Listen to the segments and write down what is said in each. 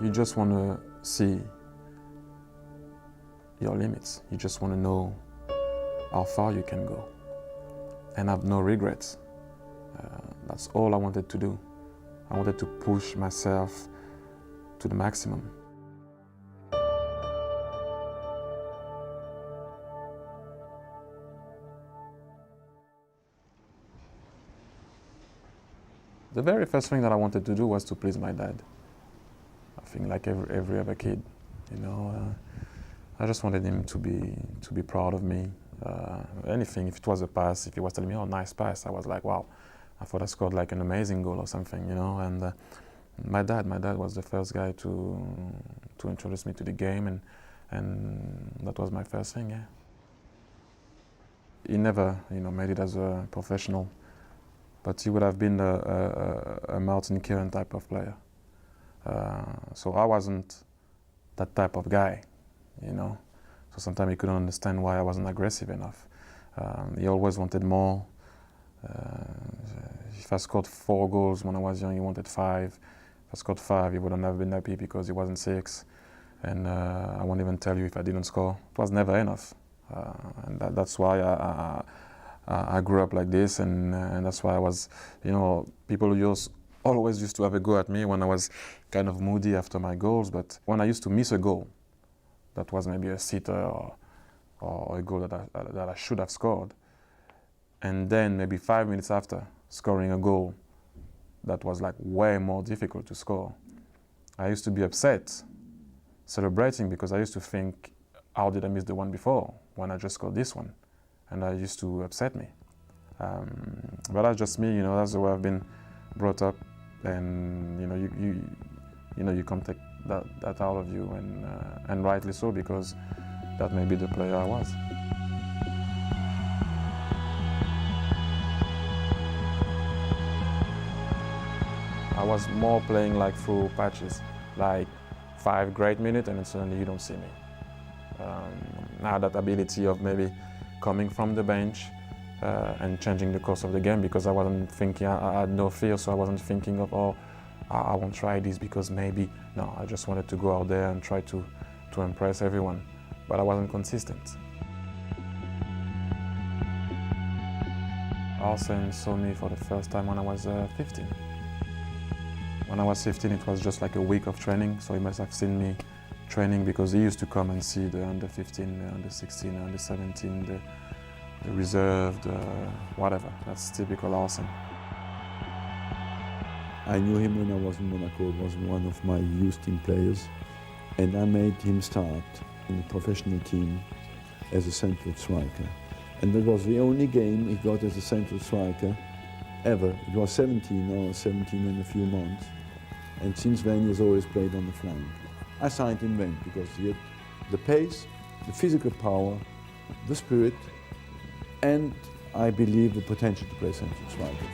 You just want to see your limits. You just want to know how far you can go and have no regrets. That's all I wanted to do. I wanted to push myself to the maximum. The very first thing that I wanted to do was to please my dad. I think like every other kid, you know, I just wanted him to be proud of me. Anything, if it was a pass, if he was telling me, "Oh, nice pass," I was like, "Wow, I thought I scored like an amazing goal or something," you know. And my dad was the first guy to introduce me to the game, and that was my first thing. Yeah. He never, you know, made it as a professional, but he would have been a Martin Kieran type of player. So I wasn't that type of guy, you know. So sometimes he couldn't understand why I wasn't aggressive enough. He always wanted more. If I scored 4 goals when I was young, he wanted 5. If I scored 5, he wouldn't have been happy because he wasn't 6. And I won't even tell you if I didn't score. It was never enough. And that's why I grew up like this, and that's why I was, you know, people always used to have a go at me when I was kind of moody after my goals. But when I used to miss a goal, that was maybe a sitter or a goal that I should have scored, and then maybe 5 minutes after scoring a goal that was like way more difficult to score, I used to be upset, celebrating, because I used to think, how did I miss the one before when I just scored this one? And that used to upset me. But that's just me, you know, that's the way I've been brought up, and you know, you can't take that out of you, and rightly so, because that may be the player I was. I was more playing like through patches, like 5 great minutes, and then suddenly you don't see me. Now that ability of maybe coming from the bench and changing the course of the game, because I wasn't thinking, I had no fear, so I wasn't thinking of, oh, I won't try this because maybe. No, I just wanted to go out there and try to impress everyone, but I wasn't consistent. Arsene saw me for the first time when I was 15. When I was 15, it was just like a week of training, so he must have seen me training, because he used to come and see the under 15, the under 16, the under 17, the reserve, the whatever. That's typical Arsene. I knew him when I was in Monaco. He was one of my youth team players, and I made him start in the professional team as a central striker. And that was the only game he got as a central striker ever. It was 17 and a few months, and since then he's always played on the flank. I signed him then because he had the pace, the physical power, the spirit, and I believe the potential to play central striker.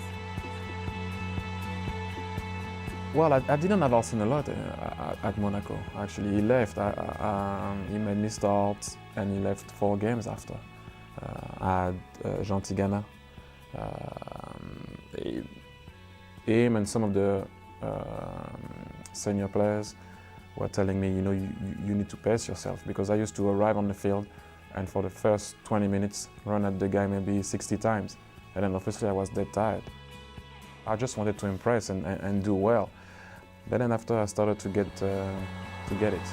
Well, I didn't have Arsene a lot at Monaco. Actually, he left. He made me start, and he left 4 games after. I had Jean Tigana. Him and some of the senior players were telling me, you know, you need to pace yourself, because I used to arrive on the field and for the first 20 minutes run at the guy maybe 60 times, and then obviously I was dead tired. I just wanted to impress and do well. But then after I started to get it.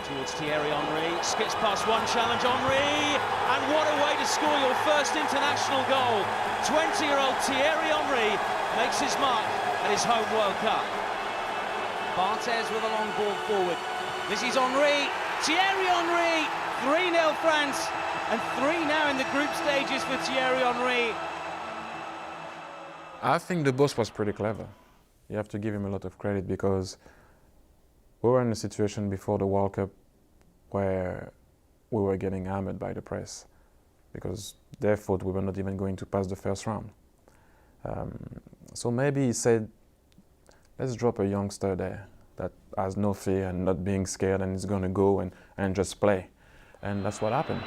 Towards Thierry Henry, skips past one challenge, Henry, and what a way to score your first international goal. 20-year-old Thierry Henry makes his mark at his home World Cup. Barthez with a long ball forward. This is Henry, Thierry Henry, 3-0 France, and 3 now in the group stages for Thierry Henry. I think the boss was pretty clever. You have to give him a lot of credit, because we were in a situation before the World Cup where we were getting hammered by the press, because they thought we were not even going to pass the first round. So maybe he said, let's drop a youngster there that has no fear and not being scared and is going to go and just play. And that's what happened.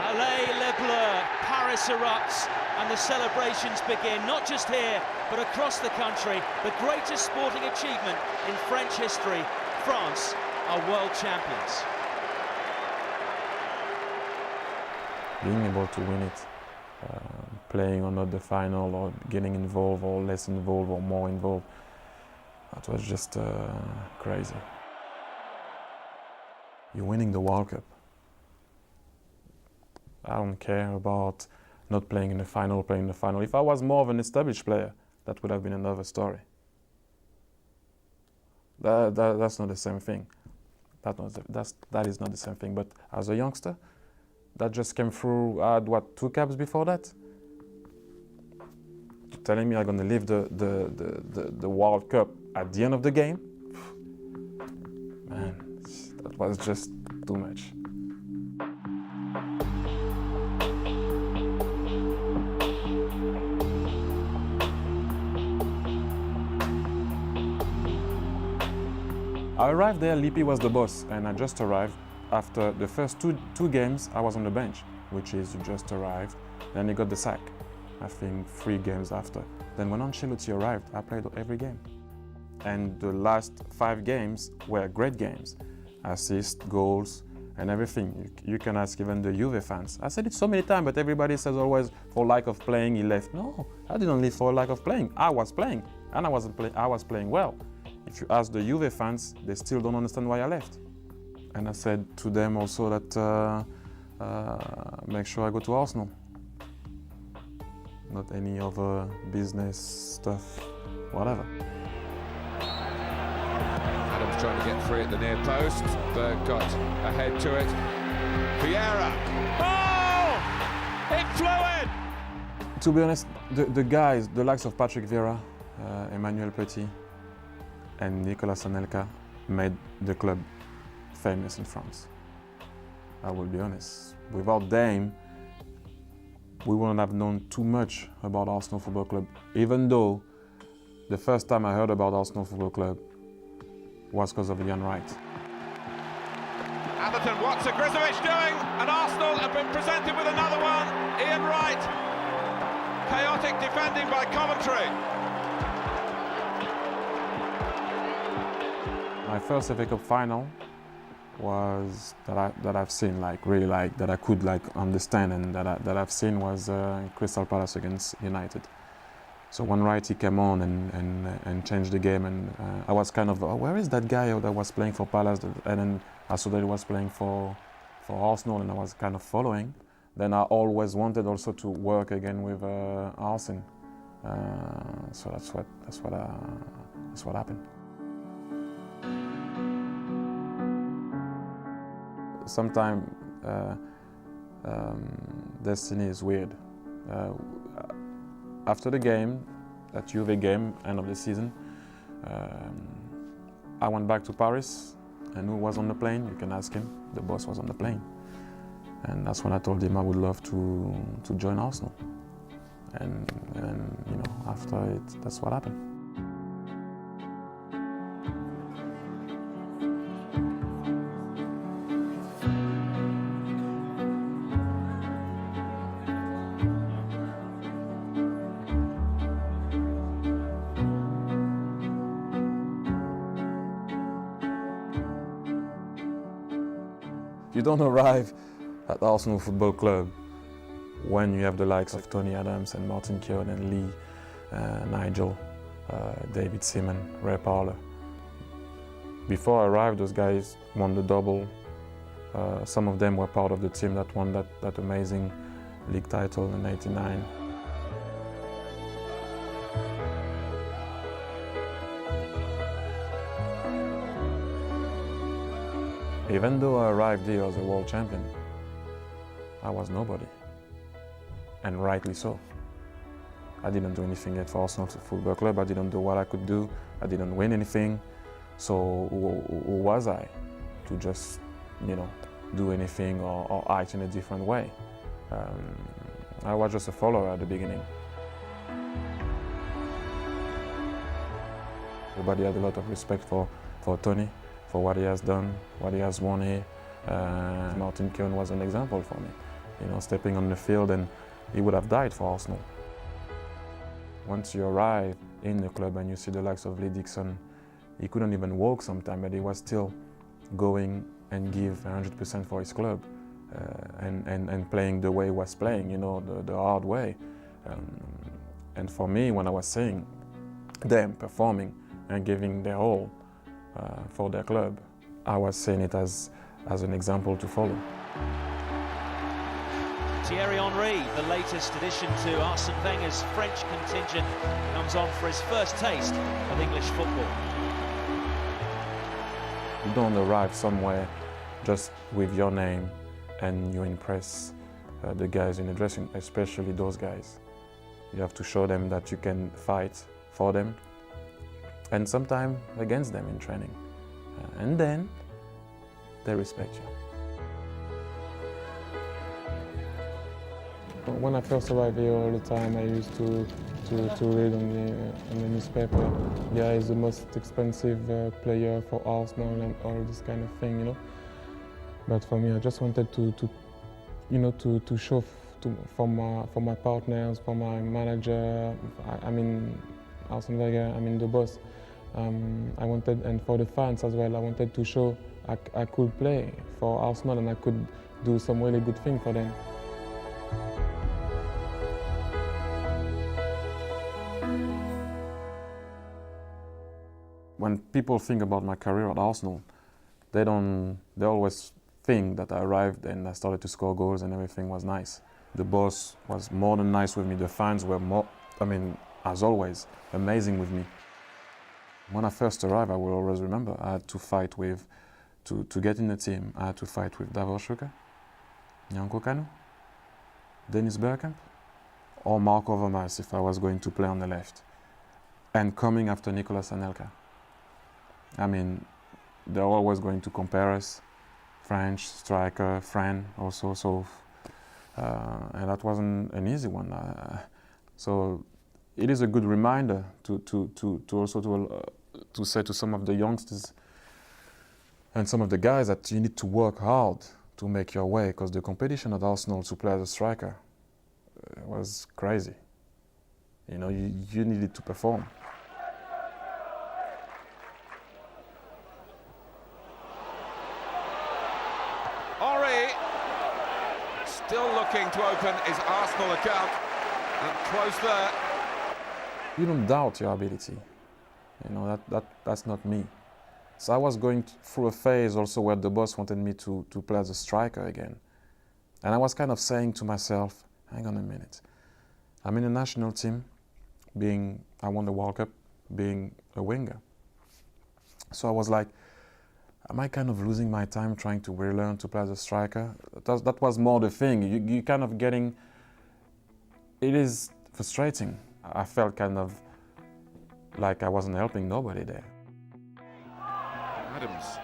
Allez le bleu, Paris erupts and the celebrations begin, not just here, but across the country. The greatest sporting achievement in French history. France are world champions. Being able to win it, playing or not the final, or getting involved or less involved or more involved, that was just crazy. You're winning the World Cup. I don't care about not playing in the final, playing in the final. If I was more of an established player, that would have been another story. That's not the same thing. That is not the same thing. But as a youngster, that just came through. I had, what, 2 caps before that? Telling me I'm going to leave the World Cup at the end of the game? Man, that was just too much. I arrived there, Lippi was the boss, and I just arrived. After the first two games, I was on the bench, which is you just arrived. Then he got the sack, I think 3 games after. Then when Ancelotti arrived, I played every game. And the last 5 games were great games. Assists, goals, and everything. You can ask even the Juve fans. I said it so many times, but everybody says always, for lack of playing, he left. No, I didn't leave for lack of playing. I was playing, and I was playing well. If you ask the Juve fans, they still don't understand why I left. And I said to them also that make sure I go to Arsenal. Not any other business stuff, whatever. Adams trying to get free at the near post. Berg got ahead to it. Vieira. Oh! It flew in! To be honest, the guys, the likes of Patrick Vieira, Emmanuel Petit, and Nicolas Anelka made the club famous in France. I will be honest. Without them, we wouldn't have known too much about Arsenal Football Club, even though the first time I heard about Arsenal Football Club was because of Ian Wright. Atherton, what's Grizovic doing? And Arsenal have been presented with another one. Ian Wright. Chaotic defending by Coventry. My first FA Cup final was that I've seen, like really like that I could like understand, and that I've seen was Crystal Palace against United. So when Wrighty came on and changed the game, and I was kind of, oh, where is that guy that was playing for Palace? And then I saw that he was playing for Arsenal, and I was kind of following. Then I always wanted also to work again with Arsene. So that's what happened. Sometimes destiny is weird. After the game, that Juve game, end of the season, I went back to Paris, and who was on the plane? You can ask him. The boss was on the plane. And that's when I told him I would love to join Arsenal. And you know, after it, that's what happened. You don't arrive at Arsenal Football Club when you have the likes of Tony Adams and Martin Keown and Lee, Nigel, David Seaman, Ray Parlour. Before I arrived, those guys won the double. Some of them were part of the team that won that amazing league title in '89. Even though I arrived here as a world champion, I was nobody, and rightly so. I didn't do anything yet for Arsenal Football Club. I didn't do what I could do. I didn't win anything. So who was I to just, you know, do anything or act in a different way? I was just a follower at the beginning. Everybody had a lot of respect for Tony, for what he has done, what he has won here. Martin Keown was an example for me. stepping on the field, and he would have died for Arsenal. Once you arrive in the club and you see the likes of Lee Dixon, he couldn't even walk sometimes, but he was still going and give 100% for his club, and playing the way he was playing, the hard way. And for me, when I was seeing them performing and giving their all for their club, I was seeing it as an example to follow. Thierry Henry, the latest addition to Arsene Wenger's French contingent, comes on for his first taste of English football. You don't arrive somewhere just with your name and you impress the guys in the dressing, especially those guys. You have to show them that you can fight for them and sometimes against them in training. And then they respect you. When I first arrived here, all the time I used to read on the newspaper, yeah, he's the most expensive player for Arsenal and all this kind of thing, But for me, I just wanted to show for my partners, for my manager, Arsene Wenger, the boss. I wanted, and for the fans as well, I wanted to show I could play for Arsenal and I could do some really good thing for them. When people think about my career at Arsenal, they always think that I arrived and I started to score goals and everything was nice. The boss was more than nice with me. The fans were more, as always, amazing with me. When I first arrived, I will always remember I had to fight to get in the team, I had to fight with Davor Schuker, Nyanko Kanu, Dennis Bergkamp, or Mark Overmars if I was going to play on the left. And coming after Nicolas Anelka. They're always going to compare us, French striker, Fran also, and that wasn't an easy one. So it is a good reminder to say to some of the youngsters and some of the guys that you need to work hard to make your way, because the competition at Arsenal to play as a striker was crazy. You needed to perform. Henry still looking to open his Arsenal account, and close there. You don't doubt your ability. That's not me. So I was going through a phase also where the boss wanted me to play as a striker again. And I was kind of saying to myself, hang on a minute. I'm in a national team, I won the World Cup, being a winger. So I was like, am I kind of losing my time trying to relearn to play as a striker? That was more the thing. You kind of getting, it is frustrating. I felt kind of like I wasn't helping nobody there. Adams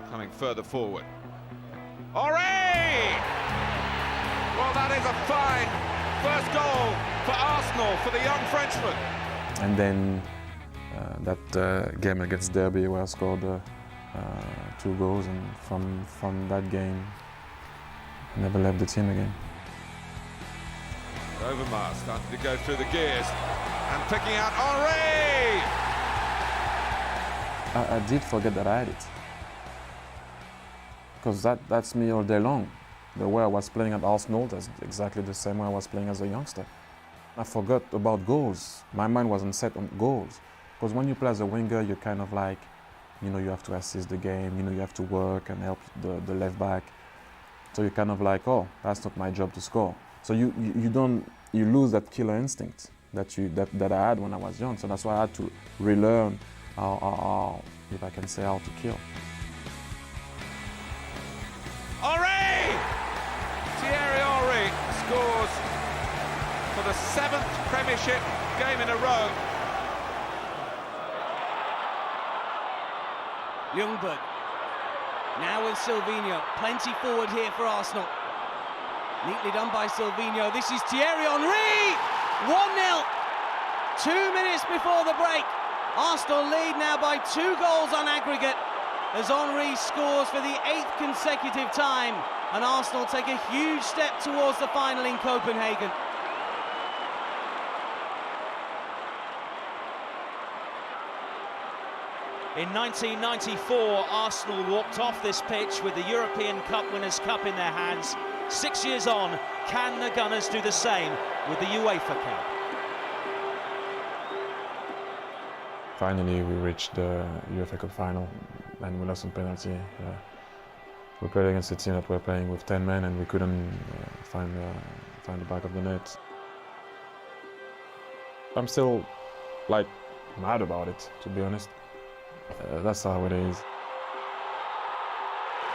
coming further forward. Henry! Well, that is a fine first goal for Arsenal, for the young Frenchman. And then that game against Derby where I scored 2 goals, and from that game, I never left the team again. Overmars starting to go through the gears and picking out Henry! I did forget that I had it. Because that's me all day long. The way I was playing at Arsenal, that's exactly the same way I was playing as a youngster. I forgot about goals. My mind wasn't set on goals. Because when you play as a winger, you're kind of like, you have to assist the game, you have to work and help the left back. So you're kind of like, oh, that's not my job to score. So you lose that killer instinct that I had when I was young. So that's why I had to relearn how if I can say, how to kill. Henry! Thierry Henry scores for the 7th Premiership game in a row. Ljungberg, now with Silvinho, plenty forward here for Arsenal. Neatly done by Silvinho, this is Thierry Henry! 1-0, 2 minutes before the break. Arsenal lead now by 2 goals on aggregate as Henry scores for the 8th consecutive time and Arsenal take a huge step towards the final in Copenhagen. In 1994, Arsenal walked off this pitch with the European Cup Winners' Cup in their hands. 6 years on, can the Gunners do the same with the UEFA Cup? Finally, we reached the UEFA Cup final and we lost on penalty. We played against a team that were playing with 10 men and we couldn't find the back of the net. I'm still mad about it, to be honest. That's how it is.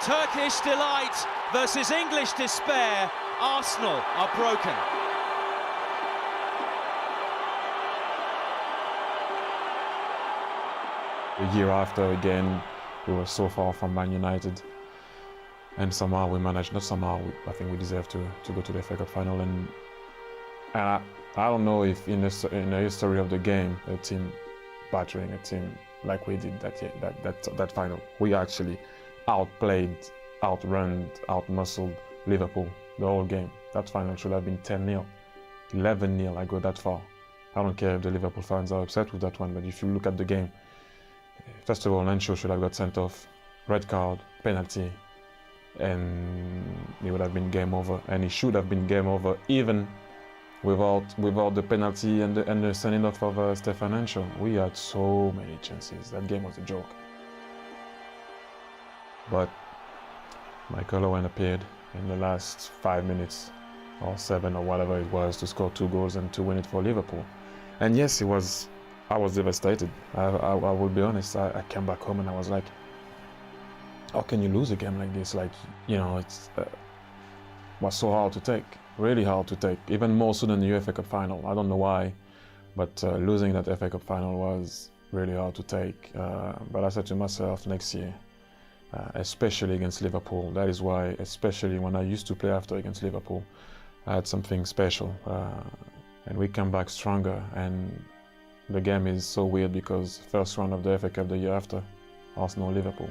Turkish delight versus English despair. Arsenal are broken. The year after, again, we were so far from Man United. And somehow we managed, not somehow, I think we deserve to go to the FA Cup final. And I don't know if in the history of the game, a team battering a team like we did that final. We actually outplayed, outrun, outmuscled Liverpool the whole game. That final should have been 10-0, 11-0, I go that far. I don't care if the Liverpool fans are upset with that one, but if you look at the game, first of all, Nacho should have got sent off, red card, penalty, and it would have been game over. And it should have been game over even without the penalty and the sending off of Stefan Ancho. We had so many chances. That game was a joke. But Michael Owen appeared in the last 5 minutes or 7 or whatever it was to score 2 goals and to win it for Liverpool. And yes, I was devastated. I will be honest. I came back home and I was like, how can you lose a game like this? It was so hard to take. Really hard to take, even more so than the UEFA Cup final. I don't know why, but losing that FA Cup final was really hard to take. But I said to myself, next year, especially against Liverpool, that is why, especially when I used to play after against Liverpool, I had something special. And we come back stronger. And the game is so weird because first round of the FA Cup the year after, Arsenal-Liverpool.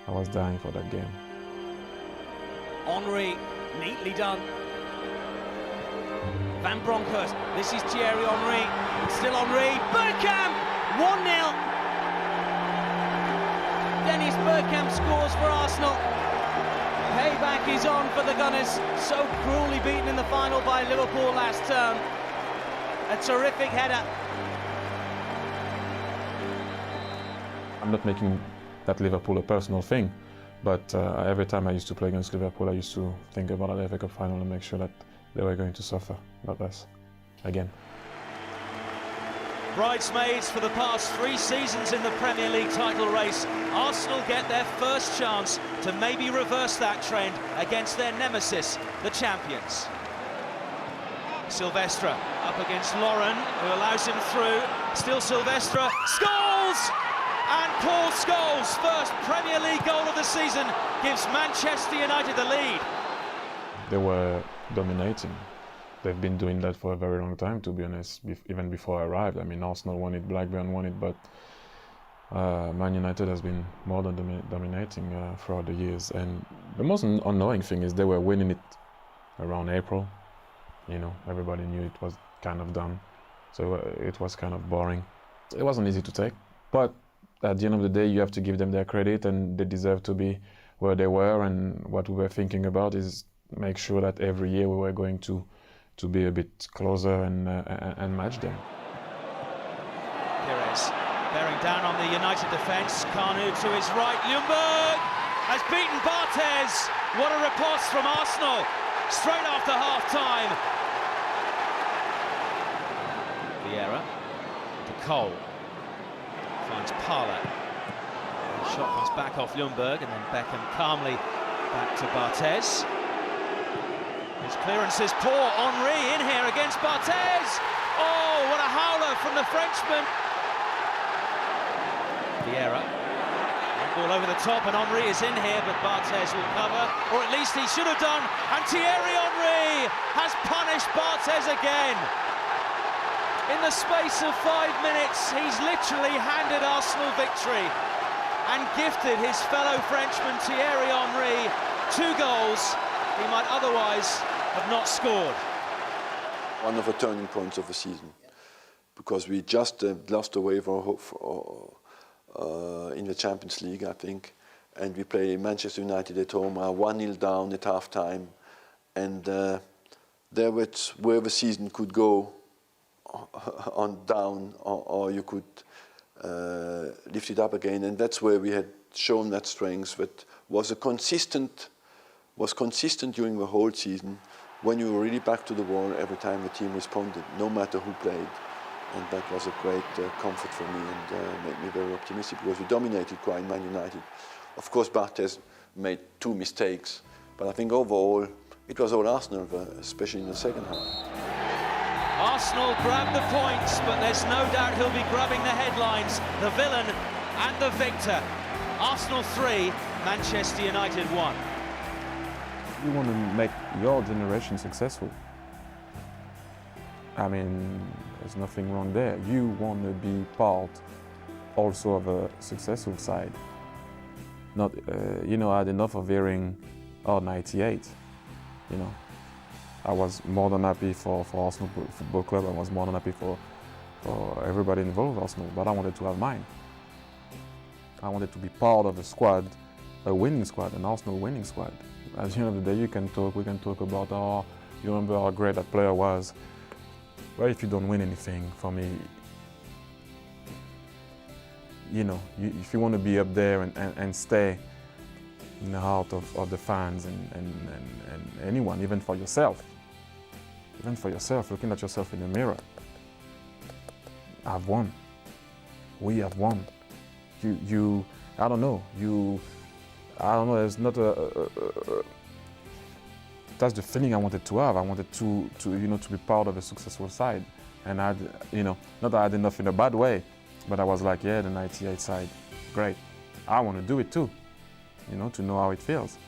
I was dying for that game. Henry, neatly done. Van Bronckhorst, this is Thierry Henry, it's still Henry, Bergkamp, 1-0. Dennis Bergkamp scores for Arsenal. Payback is on for the Gunners, so cruelly beaten in the final by Liverpool last term. A terrific header. I'm not making that Liverpool a personal thing, but every time I used to play against Liverpool, I used to think about the FA Cup final and make sure that they were going to suffer, not us, again. Bridesmaids for the past 3 seasons in the Premier League title race. Arsenal get their first chance to maybe reverse that trend against their nemesis, the champions. Silvestre up against Lauren, who allows him through. Still Silvestre, Scholes! And Paul Scholes' first Premier League goal of the season gives Manchester United the lead. They were dominating. They've been doing that for a very long time, to be honest, even before I arrived. I mean, Arsenal won it, Blackburn won it, but Man United has been more than dominating throughout the years. And the most annoying thing is they were winning it around April. You know, everybody knew it was kind of done, so it was kind of boring. It wasn't easy to take, but at the end of the day, you have to give them their credit, and they deserve to be where they were. And what we were thinking about is make sure that every year we were going to be a bit closer and match them. Pires bearing down on the United defence. Kanu to his right. Ljungberg has beaten Barthez. What a riposte from Arsenal straight after half-time. Vieira to Cole. Finds Parler. The shot comes back off Ljungberg, and then Beckham calmly back to Barthez. His clearance is poor. Henry in here against Barthez. Oh, what a howler from the Frenchman. Vieira. Ball over the top, and Henry is in here, but Barthez will cover, or at least he should have done. And Thierry Henry has punished Barthez again. In the space of 5 minutes, he's literally handed Arsenal victory and gifted his fellow Frenchman Thierry Henry 2 goals he might otherwise have not scored. One of the turning points of the season, because we just lost away in the Champions League, I think, and we play Manchester United at home, 1-0 down at half-time, and there was where the season could go on down, or you could lift it up again, and that's where we had shown that strength that was consistent during the whole season. When you were really back to the wall, every time the team responded, no matter who played. And that was a great comfort for me and made me very optimistic, because we dominated quite Man United. Of course, Barthez made 2 mistakes, but I think overall it was all Arsenal, especially in the second half. Arsenal grab the points, but there's no doubt he'll be grabbing the headlines, the villain and the victor. Arsenal 3, Manchester United 1. You want to make your generation successful. I mean, there's nothing wrong there. You want to be part also of a successful side. Not, I had enough of hearing, 98, I was more than happy for Arsenal Football Club. I was more than happy for everybody involved with Arsenal, but I wanted to have mine. I wanted to be part of a squad, a winning squad, an Arsenal winning squad. At the end of the day, we can talk about, you remember how great that player was. Well, if you don't win anything, for me, if you want to be up there and stay in the heart of the fans and anyone, even for yourself, looking at yourself in the mirror, I've won. We have won. I don't know, there's not that's the feeling I wanted to have. I wanted to be part of a successful side. And not that I had enough in a bad way, but I was like, yeah, the 98 side, great. I want to do it too, to know how it feels.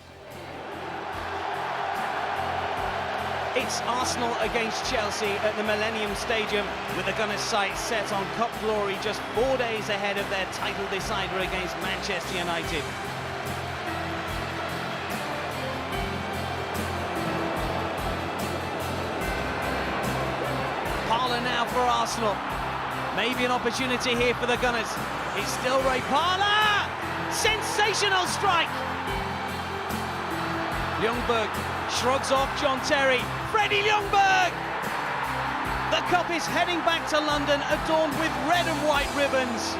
It's Arsenal against Chelsea at the Millennium Stadium, with the Gunners' sights set on cup glory just 4 days ahead of their title decider against Manchester United. Parlour now for Arsenal. Maybe an opportunity here for the Gunners. It's still Ray Parlour! Sensational strike! Ljungberg shrugs off John Terry. Freddie Ljungberg! The cup is heading back to London, adorned with red and white ribbons.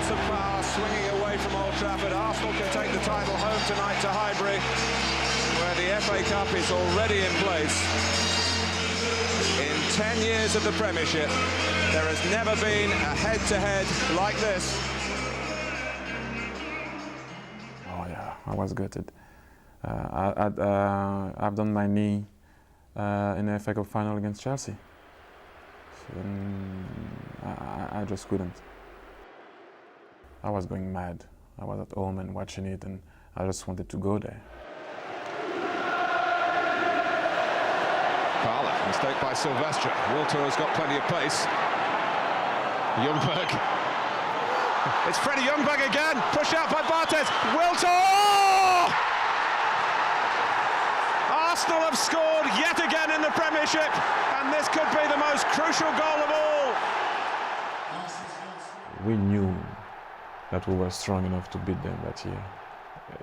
Of power swinging away from Old Trafford. Arsenal can take the title home tonight to Highbury, where the FA Cup is already in place. In 10 years of the Premiership, there has never been a head-to-head like this. Oh yeah, I was gutted. I've done my knee in the FA Cup final against Chelsea. I just couldn't. I was going mad. I was at home and watching it, and I just wanted to go there. Parlour, mistake by Silvestre. Wiltor has got plenty of pace. Ljungberg. It's Freddie Ljungberg again. Push out by Barthez. Wiltor! Arsenal have scored yet again in the Premiership, and this could be the most crucial goal of all. We knew that we were strong enough to beat them that year.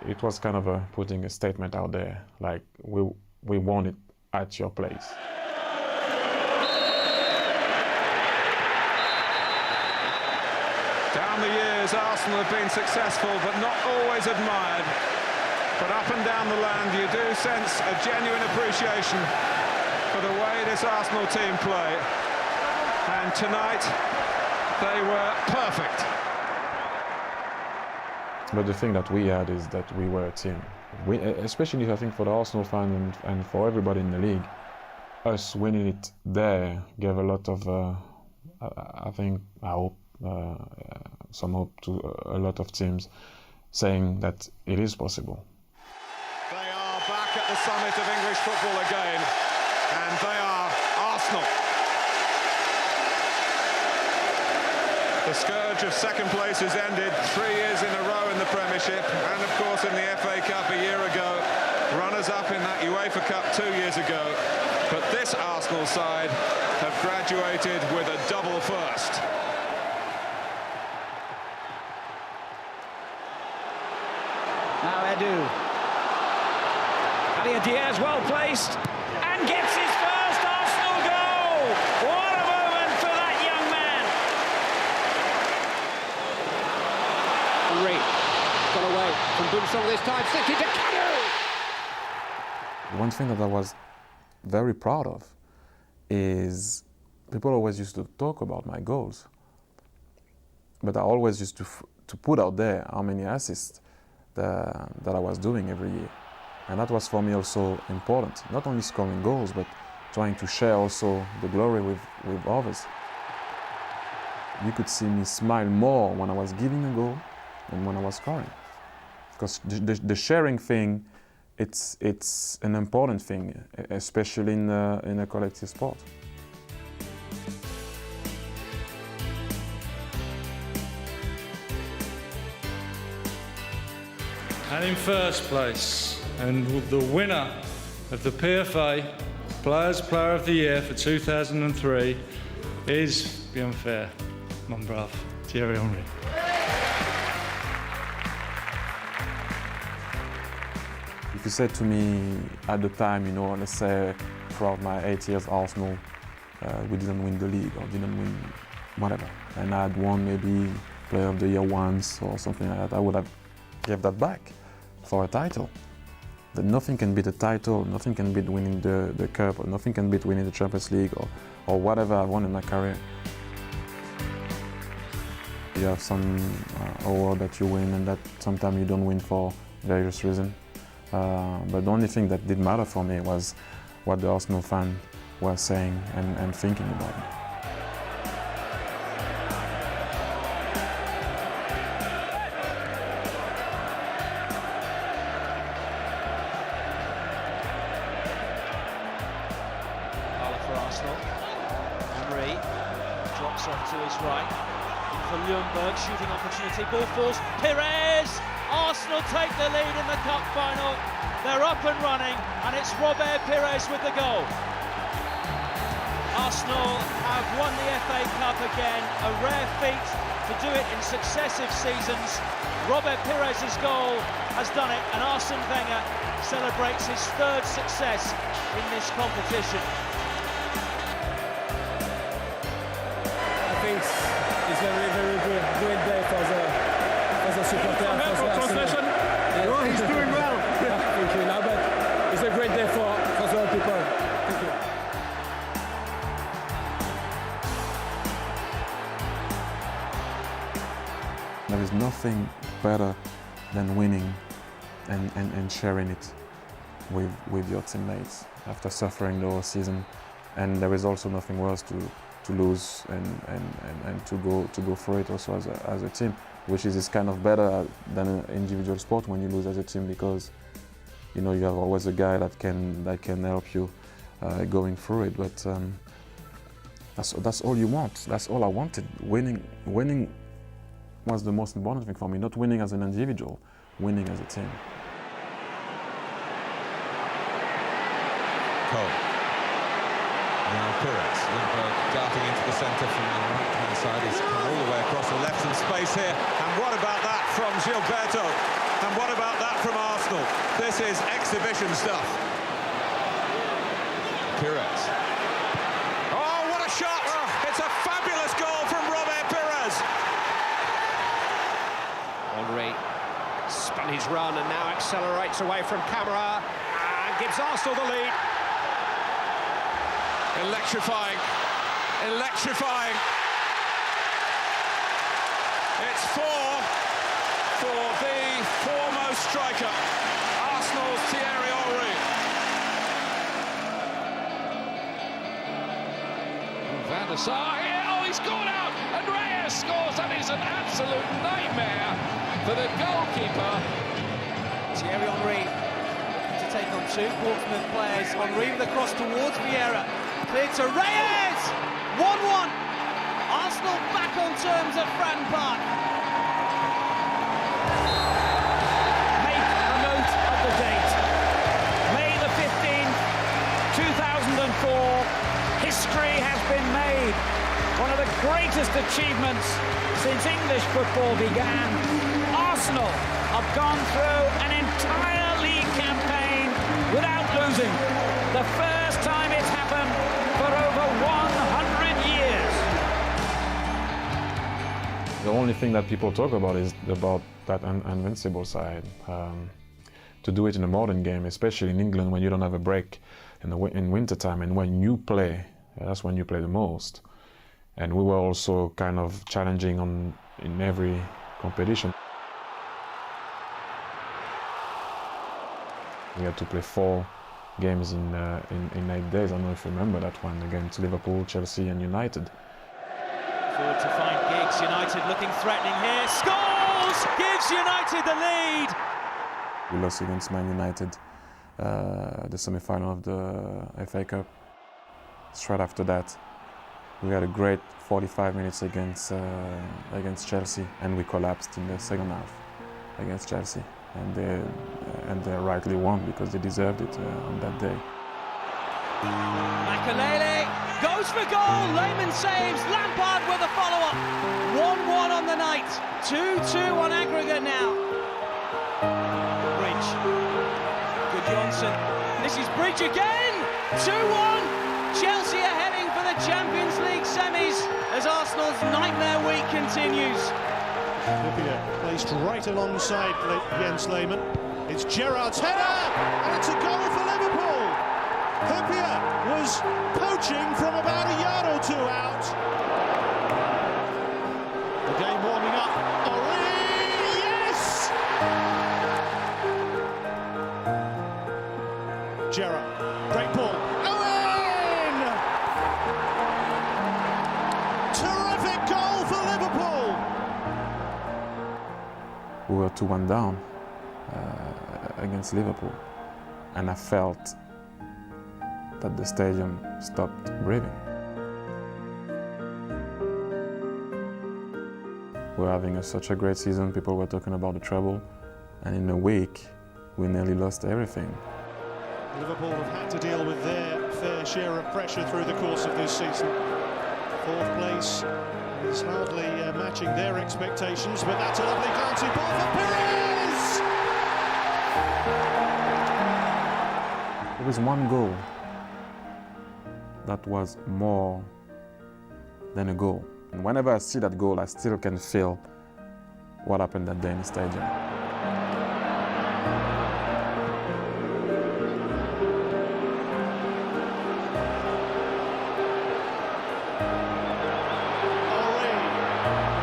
It was kind of putting a statement out there, like we won it at your place. Down the years, Arsenal have been successful, but not always admired. But up and down the land, you do sense a genuine appreciation for the way this Arsenal team play. And tonight, they were perfect. But the thing that we had is that we were a team. Especially, I think, for the Arsenal fan and for everybody in the league, us winning it there gave a lot of, I hope, some hope to a lot of teams, saying that it is possible. They are back at the summit of English football again, and they are Arsenal. The scourge of second place has ended 3 years in a row in the Premiership, and of course in the FA Cup a year ago, runners-up in that UEFA Cup 2 years ago. But this Arsenal side have graduated with a double first. Now Edu. Alia Diaz well placed and gets his first Arsenal goal. What a moment for that young man. Henry got away from Boomsong this time, sticking to Kanu. One thing that I was very proud of is people always used to talk about my goals, but I always used to put out there how many assists that I was doing every year. And that was for me also important, not only scoring goals, but trying to share also the glory with others. You could see me smile more when I was giving a goal than when I was scoring. Because the sharing thing, it's an important thing, especially in a collective sport. And in first place, and the winner of the PFA Players Player of the Year for 2003 is, bien fair, mon brave, Thierry Henry. If you said to me at the time, let's say throughout my 8 years Arsenal, we didn't win the league or didn't win whatever, and I had won maybe Player of the Year once or something like that, I would have gave that back for a title. That nothing can beat a title, nothing can beat winning the cup, or nothing can beat winning the Champions League or whatever I won in my career. You have some award that you win and that sometimes you don't win for various reasons. But the only thing that did matter for me was what the Arsenal fan was saying and thinking about me. Arsenal. Henry drops off to his right. For Ljungberg, shooting opportunity. Ball falls. Pires! Arsenal take the lead in the cup final. They're up and running, and it's Robert Pires with the goal. Arsenal have won the FA Cup again, a rare feat to do it in successive seasons. Robert Pires' goal has done it, and Arsene Wenger celebrates his third success in this competition. I think it's a very great day for the supporters. No, he's doing well. Thank you. No, but it's a great day for the people. Thank you. There is nothing better than winning and sharing it with your teammates after suffering the whole season. And there is also nothing worse to lose and to go for it also as a team, which is kind of better than an individual sport when you lose as a team, because you have always a guy that can help you going through it. But that's all you want. That's all I wanted. Winning was the most important thing for me. Not winning as an individual, winning as a team. Cole. Now Pires, Ljungberg darting into the centre from the right-hand side. He's come all the way across the left some space here. And what about that from Gilberto? And what about that from Arsenal? This is exhibition stuff. Pires. Oh, what a shot! It's a fabulous goal from Robert Pires. Henry spun his run and now accelerates away from camera and gives Arsenal the lead. Electrifying. It's 4 for the foremost striker, Arsenal's Thierry Henry. Van der Sar, oh, he's gone out, and Reyes Wenger scores, and it's an absolute nightmare for the goalkeeper. Thierry Henry to take on two Portsmouth players. Henry with a cross towards Vieira. Cleared to Reyes! 1-1. Arsenal back on terms at Fratton Park. Make a note of the date. May the 15th, 2004. History has been made. One of the greatest achievements since English football began. Arsenal have gone through an entire league campaign without losing. The first time it's happened for over 100 years. The only thing that people talk about is about that Invincible side. To do it in a modern game, especially in England when you don't have a break in winter time, and when you play, that's when you play the most. And we were also kind of challenging in every competition. We had to play 4 games in 8 days. I don't know if you remember that one against Liverpool, Chelsea and United. Forward to find Giggs. United looking threatening here. Scores! Gives United the lead. We lost against Man United, the semi-final of the FA Cup. Straight after that, we had a great 45 minutes against Chelsea, and we collapsed in the second half against Chelsea. And they rightly won because they deserved it on that day. Makelele goes for goal. Lehmann saves. Lampard with a follow-up. 1-1 on the night. 2-2 on aggregate now. Bridge. Good Johnson. This is Bridge again. 2-1. Chelsea are heading for the Champions League semis as Arsenal's nightmare week continues. Trippier placed right alongside Jens Lehmann. It's Gerrard's header, and it's a goal for Liverpool. Trippier was poaching from about a yard or two out. The game warming up. Henry, yes! Gerrard, great ball. Owen! Terrific goal for Liverpool. We were 2-1 down against Liverpool, and I felt that the stadium stopped breathing. We're having such a great season. People were talking about the treble, and in a week we nearly lost everything. Liverpool have had to deal with their fair share of pressure through the course of this season. 4th place is hardly matching their expectations, but that's a lovely glancing ball for Perez! There was one goal that was more than a goal. And whenever I see that goal, I still can feel what happened that day in the stadium.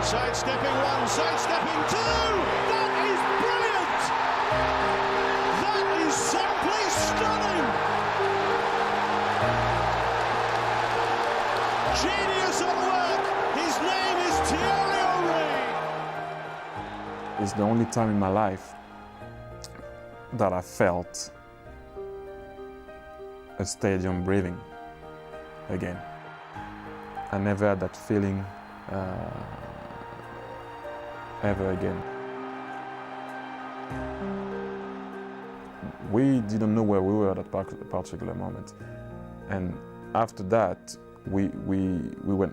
Sidestepping one, sidestepping two! That is brilliant! That is simply stunning! Genius at work! His name is Thierry Henry! It's the only time in my life that I felt a stadium breathing again. I never had that feeling ever again. We didn't know where we were at that particular moment, and after that, we were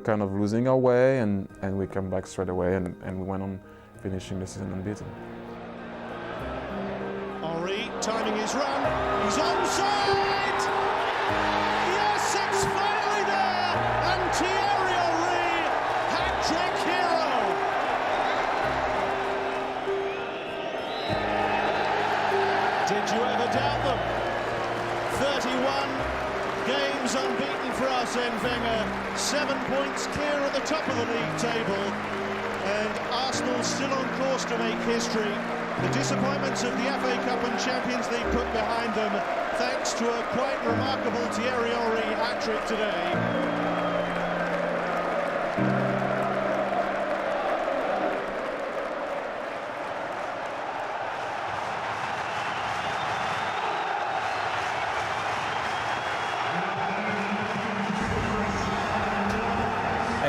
kind of losing our way, and we came back straight away, and we went on finishing the season unbeaten. Henry timing his run. He's onside. Yes, it's finally there, and Thierry Henry, hat-trick hero. Did you ever doubt them? 31 games unbeaten for Arsene Wenger, 7 points clear at the top of the league table, and Arsenal still on course to make history. The disappointments of the FA Cup and Champions League put behind them, thanks to a quite remarkable Thierry Henry hat-trick today.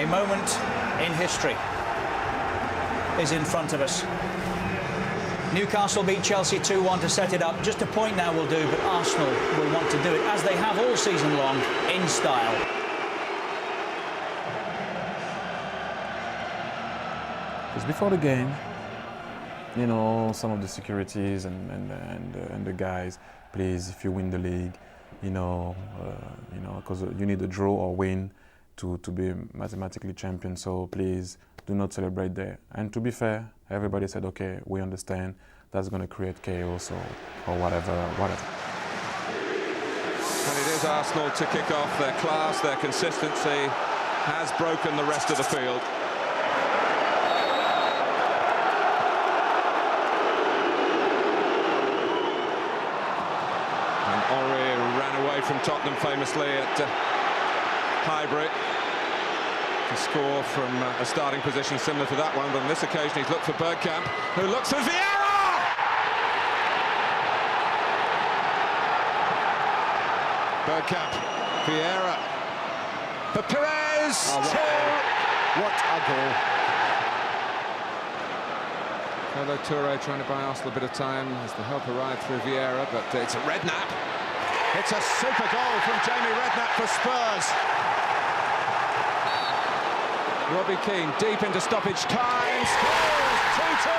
moment in history is in front of us. Newcastle beat Chelsea 2-1 to set it up. Just a point now will do, but Arsenal will want to do it, as they have all season long, in style. Because before the game, you know, some of the securities and the guys, please, if you win the league, because you need a draw or win to be mathematically champion. So please do not celebrate there. And to be fair, everybody said, okay, we understand. That's going to create chaos or whatever. And it is Arsenal to kick off. Their class, their consistency has broken the rest of the field. And Henry ran away from Tottenham famously at Highbury to score from a starting position similar to that one, but on this occasion he's looked for Bergkamp, who looks for Vieira! Bergkamp, Vieira, for Perez! What a goal! Kolo Touré trying to buy Arsenal a bit of time as the help arrived through Vieira, but it's a Redknapp. It's a super goal from Jamie Redknapp for Spurs. Robbie Keane deep into stoppage time, scores 2-2.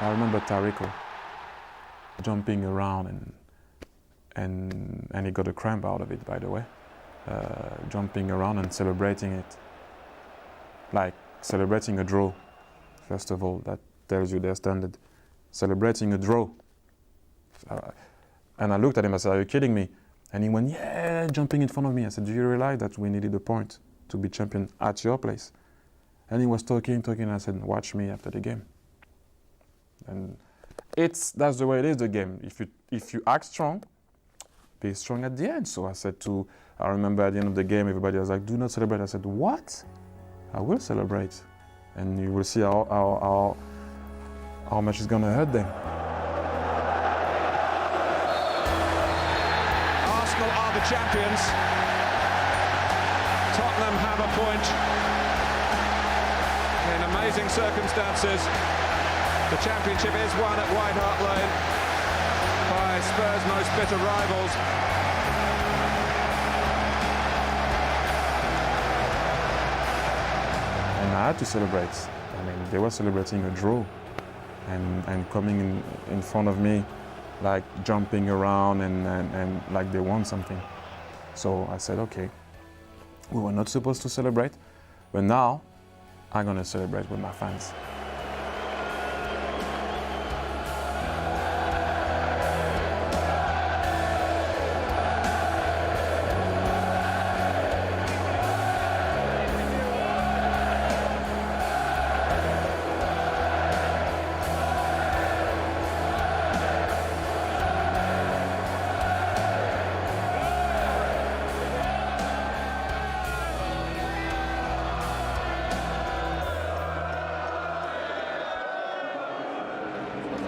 I remember Tarico jumping around and he got a cramp out of it, by the way. Jumping around and celebrating it. Like celebrating a draw, first of all, that tells you their standard. Celebrating a draw. And I looked at him, I said, are you kidding me? And he went, yeah, jumping in front of me. I said, do you realize that we needed a point to be champion at your place? And he was talking, and I said, watch me after the game. And that's the way it is, the game. If you act strong, be strong at the end. So I remember at the end of the game, everybody was like, do not celebrate. I said, what? I will celebrate. And you will see how much it's gonna hurt them. Are the champions. Tottenham have a point in amazing circumstances. The championship is won at White Hart Lane by Spurs' most bitter rivals. And I had to celebrate. I mean, they were celebrating a draw and coming in front of me, like jumping around and like they won something. So I said, okay, we were not supposed to celebrate, but now I'm gonna celebrate with my fans.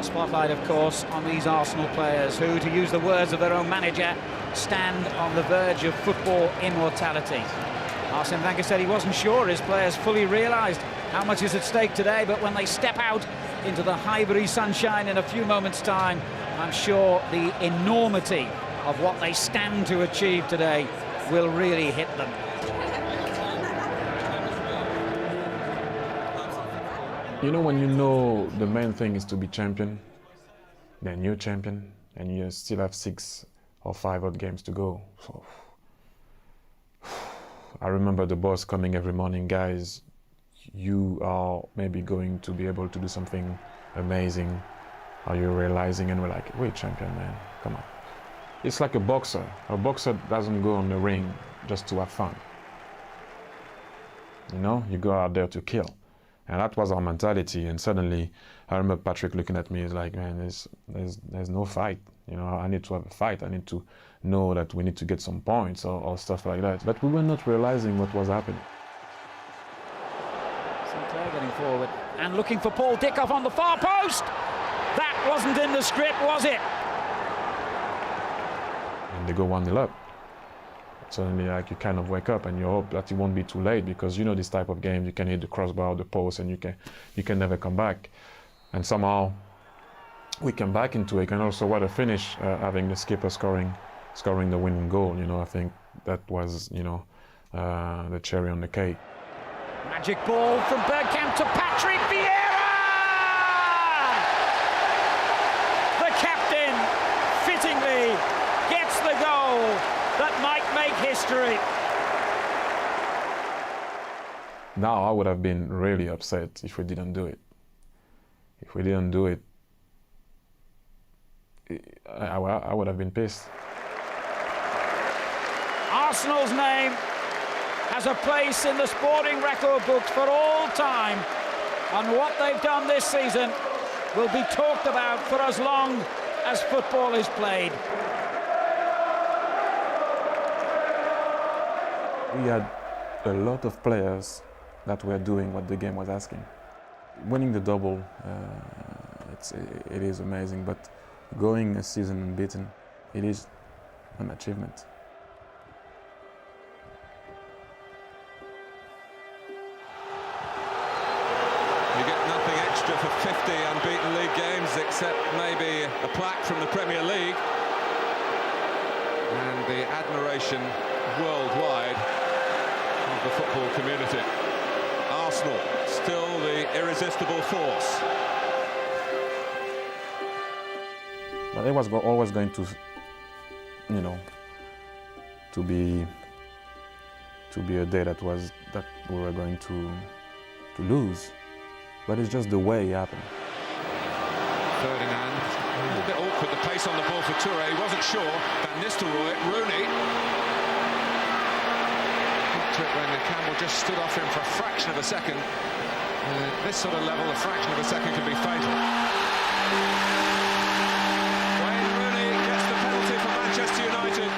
Spotlight, of course, on these Arsenal players who, to use the words of their own manager, stand on the verge of football immortality. Arsene Wenger said he wasn't sure his players fully realised how much is at stake today, but when they step out into the Highbury sunshine in a few moments' time, I'm sure the enormity of what they stand to achieve today will really hit them. You know, when you know the main thing is to be champion, then you're champion, and you still have 6 or 5 odd games to go. So, I remember the boss coming every morning, guys, you are maybe going to be able to do something amazing. Are you realizing? And we're like, we're champion, man, come on. It's like a boxer. A boxer doesn't go on the ring just to have fun. You know, you go out there to kill. And that was our mentality. And suddenly, I remember Patrick looking at me. He's like, "Man, there's no fight. You know, I need to have a fight. I need to know that we need to get some points or stuff like that." But we were not realizing what was happening. Sinclair getting forward and looking for Paul Dickoff on the far post. That wasn't in the script, was it? And they go 1-0 up. suddenly like you kind of wake up and you hope that it won't be too late, because you know this type of game you can hit the crossbar or the post and you can never come back. And somehow we came back into it, and also what a finish, having the skipper scoring the winning goal. You know, I think that was, you know, the cherry on the cake. Magic ball from Bergkamp to Patrick Vieira! The captain fittingly gets the goal that might make history. Now I would have been really upset if we didn't do it. If we didn't do it, I would have been pissed. Arsenal's name has a place in the sporting record books for all time, and what they've done this season will be talked about for as long as football is played. We had a lot of players that were doing what the game was asking. Winning the double, it is amazing, but going a season unbeaten, it is an achievement. You get nothing extra for 50 unbeaten league games, except maybe a plaque from the Premier League. And the admiration worldwide of the football community. Arsenal, still the irresistible force. But it was always going to, you know, to be a day that we were going to lose. But it's just the way it happened. Ferdinand, a little bit awkward, the pace on the ball for Toure. He wasn't sure. Van Nistelrooy, Rooney. Got to it when Campbell just stood off him for a fraction of a second. This sort of level, a fraction of a second can be fatal. Wayne Rooney gets the penalty for Manchester United.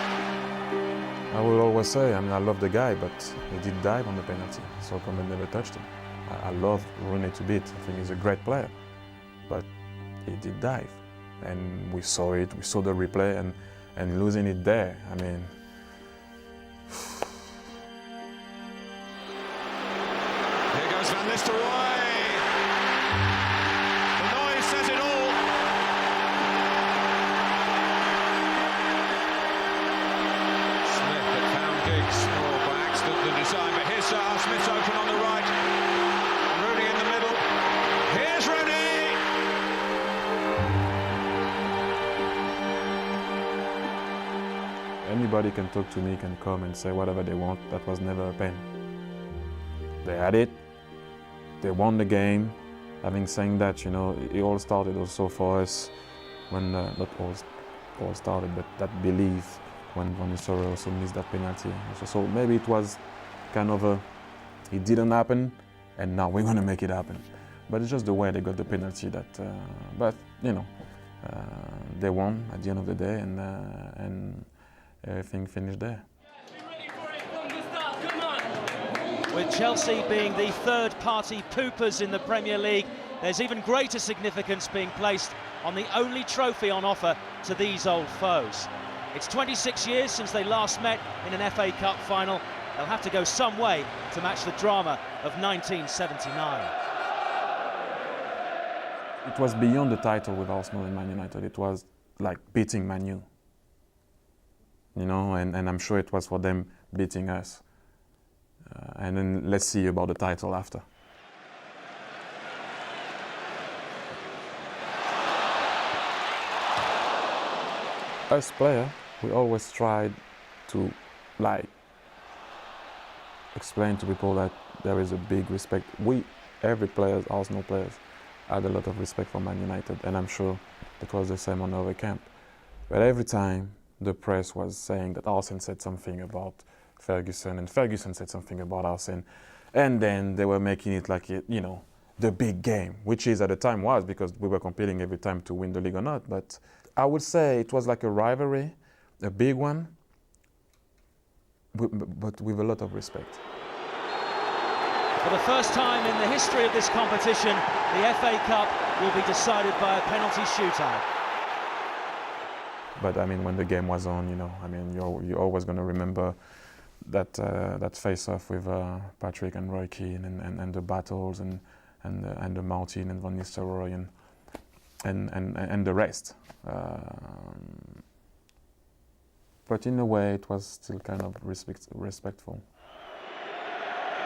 I will always say, I mean, I love the guy, but he did dive on the penalty, so Coman never touched him. I love Rooney to bits. I think he's a great player, but he did dive, and we saw it. We saw the replay, and losing it there. I mean, here goes Van Nistelrooy. The noise says it all. Smith had found Giggs, or by accident the design, but here's Smith's open on the right. Rooney in the middle. Here's Rooney! anybody can talk to me, can come and say whatever they want. That was never a pen. They had it. They won the game. Having said that, you know, it all started also for us when, not all started, but that belief when Van Nistelrooy also missed that penalty. So maybe it was kind of it didn't happen, and now we're going to make it happen. But it's just the way they got the penalty that, but you know, they won at the end of the day, and everything finished there. With Chelsea being the third-party poopers in the Premier League, there's even greater significance being placed on the only trophy on offer to these old foes. It's 26 years since they last met in an FA Cup final. They'll have to go some way to match the drama of 1979. It was beyond the title with Arsenal and Man United. It was like beating Man U. You know, and I'm sure it was for them beating us. And then let's see about the title after. As player, we always tried to explain to people that there is a big respect. Every player, Arsenal players, had a lot of respect for Man United, and I'm sure it was the same on our camp. But every time the press was saying that Arsene said something about Ferguson, and Ferguson said something about Arsene, and then they were making it like, you know, the big game, which is at the time was, because we were competing every time to win the league or not. But I would say it was like a rivalry, a big one, but with a lot of respect. For the first time in the history of this competition, the FA Cup will be decided by a penalty shootout. But I mean, when the game was on, you know, I mean, you're always going to remember that face-off with Patrick and Roy Keane and the battles and the Martin and Van Nistelrooy and the rest. But in a way, it was still kind of respectful.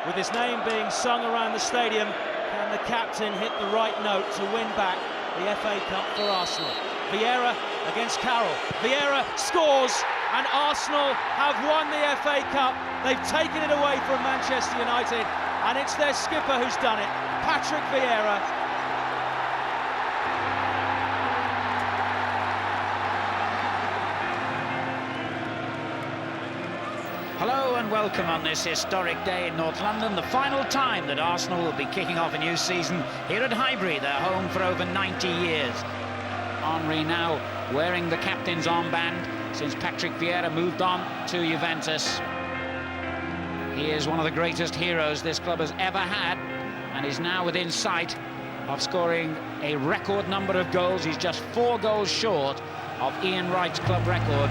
With his name being sung around the stadium, can the captain hit the right note to win back the FA Cup for Arsenal? Vieira against Carroll. Vieira scores, and Arsenal have won the FA Cup. They've taken it away from Manchester United, and it's their skipper who's done it, Patrick Vieira. Hello and welcome on this historic day in North London, the final time that Arsenal will be kicking off a new season here at Highbury, their home for over 90 years. Henry now wearing the captain's armband since Patrick Vieira moved on to Juventus. He is one of the greatest heroes this club has ever had, and is now within sight of scoring a record number of goals. He's just 4 goals short of Ian Wright's club record.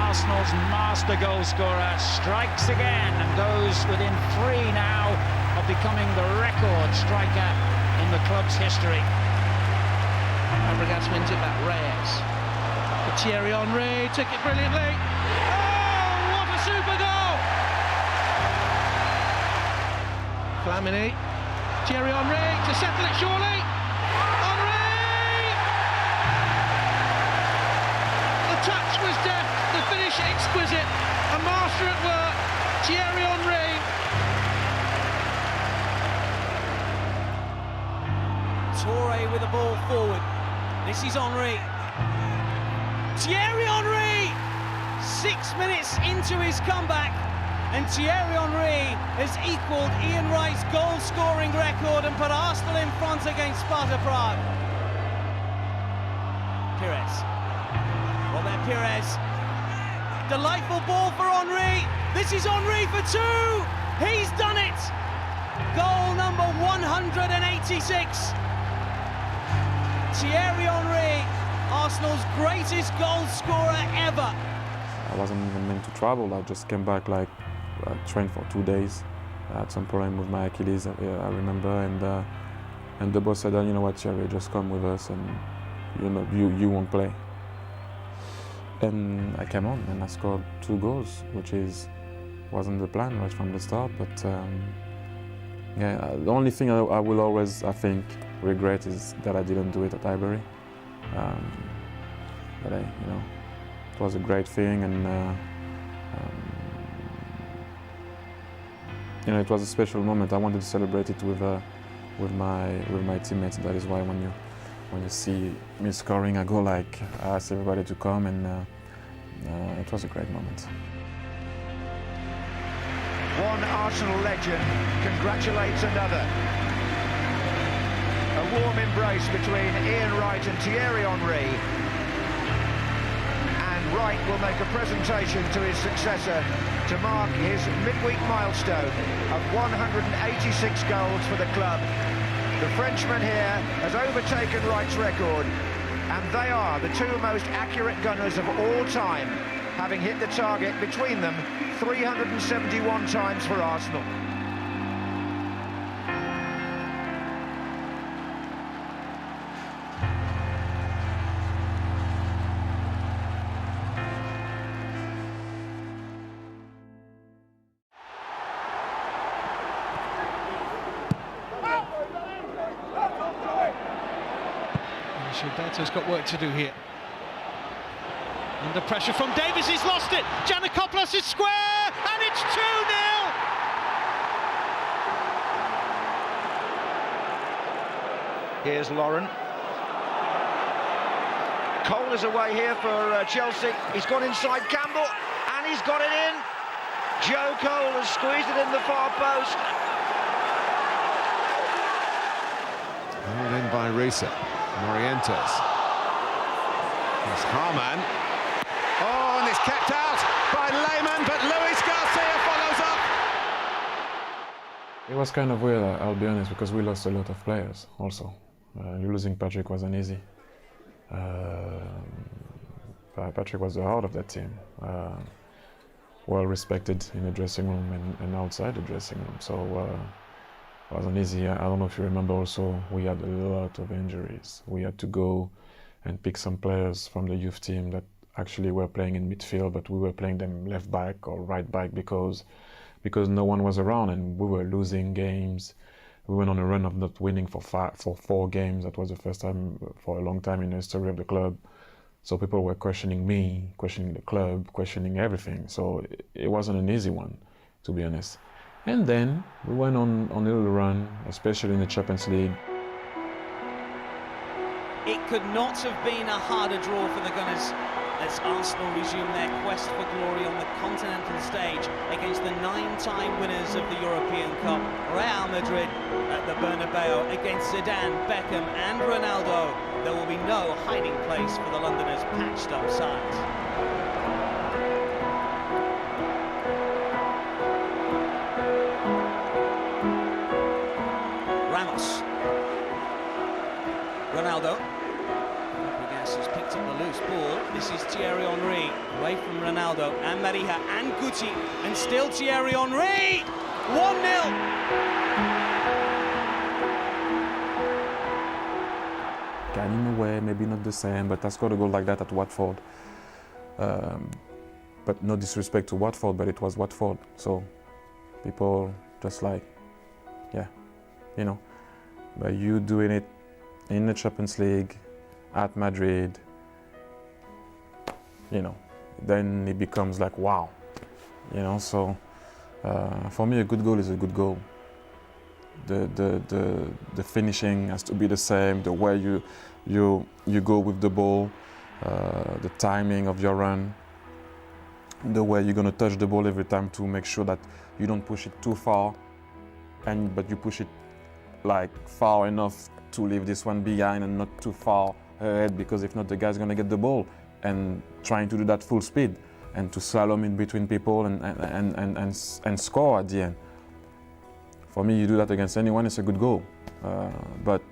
Arsenal's master goalscorer strikes again and goes within 3 now of becoming the record striker in the club's history. Fabregas wins it back, Reyes. For Thierry Henry, took it brilliantly. Oh, what a super goal! Flamini, Thierry Henry to settle it surely. Henry! The touch was deft. The finish exquisite, a master at work, Thierry Henry. Toure with the ball forward. This is Henry. Thierry Henry! 6 minutes into his comeback, and Thierry Henry has equalled Ian Wright's goal-scoring record and put Arsenal in front against Sparta Prague. Pires. Robert Pires. Delightful ball for Henry. This is Henry for 2. He's done it. Goal number 186. Thierry Henry, Arsenal's greatest goal scorer ever. I wasn't even meant to travel. I just came back, like, trained for 2 days. I had some problem with my Achilles, I remember, and the boss said, "You know what, Thierry, just come with us, and you won't play." And I came on and I scored 2 goals, which wasn't the plan right from the start. But yeah, the only thing I will always, I think, regret is that I didn't do it at Highbury. But it was a great thing, and it was a special moment. I wanted to celebrate it with my teammates. That is why when you see me scoring a goal, I asked everybody to come, and it was a great moment. One Arsenal legend congratulates another. A warm embrace between Ian Wright and Thierry Henry. And Wright will make a presentation to his successor to mark his midweek milestone of 186 goals for the club. The Frenchman here has overtaken Wright's record, and they are the 2 most accurate gunners of all time, having hit the target between them 371 times for Arsenal. Delta's got work to do here. Under pressure from Davis, he's lost it. Giannakopoulos is square, and it's 2-0. Here's Lauren. Cole is away here for Chelsea. He's gone inside Campbell, and he's got it in. Joe Cole has squeezed it in the far post. Held in by Risa. Morientes. It's Harman. Oh, and it's kept out by Lehmann, but Luis Garcia follows up. It was kind of weird, I'll be honest, because we lost a lot of players also. Losing Patrick wasn't easy. Patrick was the heart of that team. Well respected in the dressing room and outside the dressing room. So it wasn't easy. I don't know if you remember also, we had a lot of injuries. We had to go and pick some players from the youth team that actually were playing in midfield, but we were playing them left back or right back because no one was around and we were losing games. We went on a run of not winning for 4 games. That was the first time for a long time in the history of the club. So people were questioning me, questioning the club, questioning everything. So it wasn't an easy one, to be honest. And then we went on a little run, especially in the Champions League. It could not have been a harder draw for the Gunners as Arsenal resume their quest for glory on the continental stage against the 9-time winners of the European Cup, Real Madrid, at the Bernabeu against Zidane, Beckham and Ronaldo. There will be no hiding place for the Londoners' patched up sides. Ramos. Ronaldo. Has picked up the loose ball. This is Thierry Henry away from Ronaldo and Mariha and Gucci and still Thierry Henry. 1-0. Can in a way, maybe not the same, but I scored a goal like that at Watford. But no disrespect to Watford, but it was Watford. So people just like, yeah, you know. But you doing it in the Champions League, at Madrid, you know, then it becomes like, wow, you know. So for me, a good goal is a good goal. The finishing has to be the same, the way you go with the ball, the timing of your run, the way you're gonna touch the ball every time to make sure that you don't push it too far, but you push it like far enough to leave this one behind and not too far ahead, because if not, the guy's gonna get the ball, and trying to do that full speed and to slalom in between people and score at the end. For me, you do that against anyone, it's a good goal. But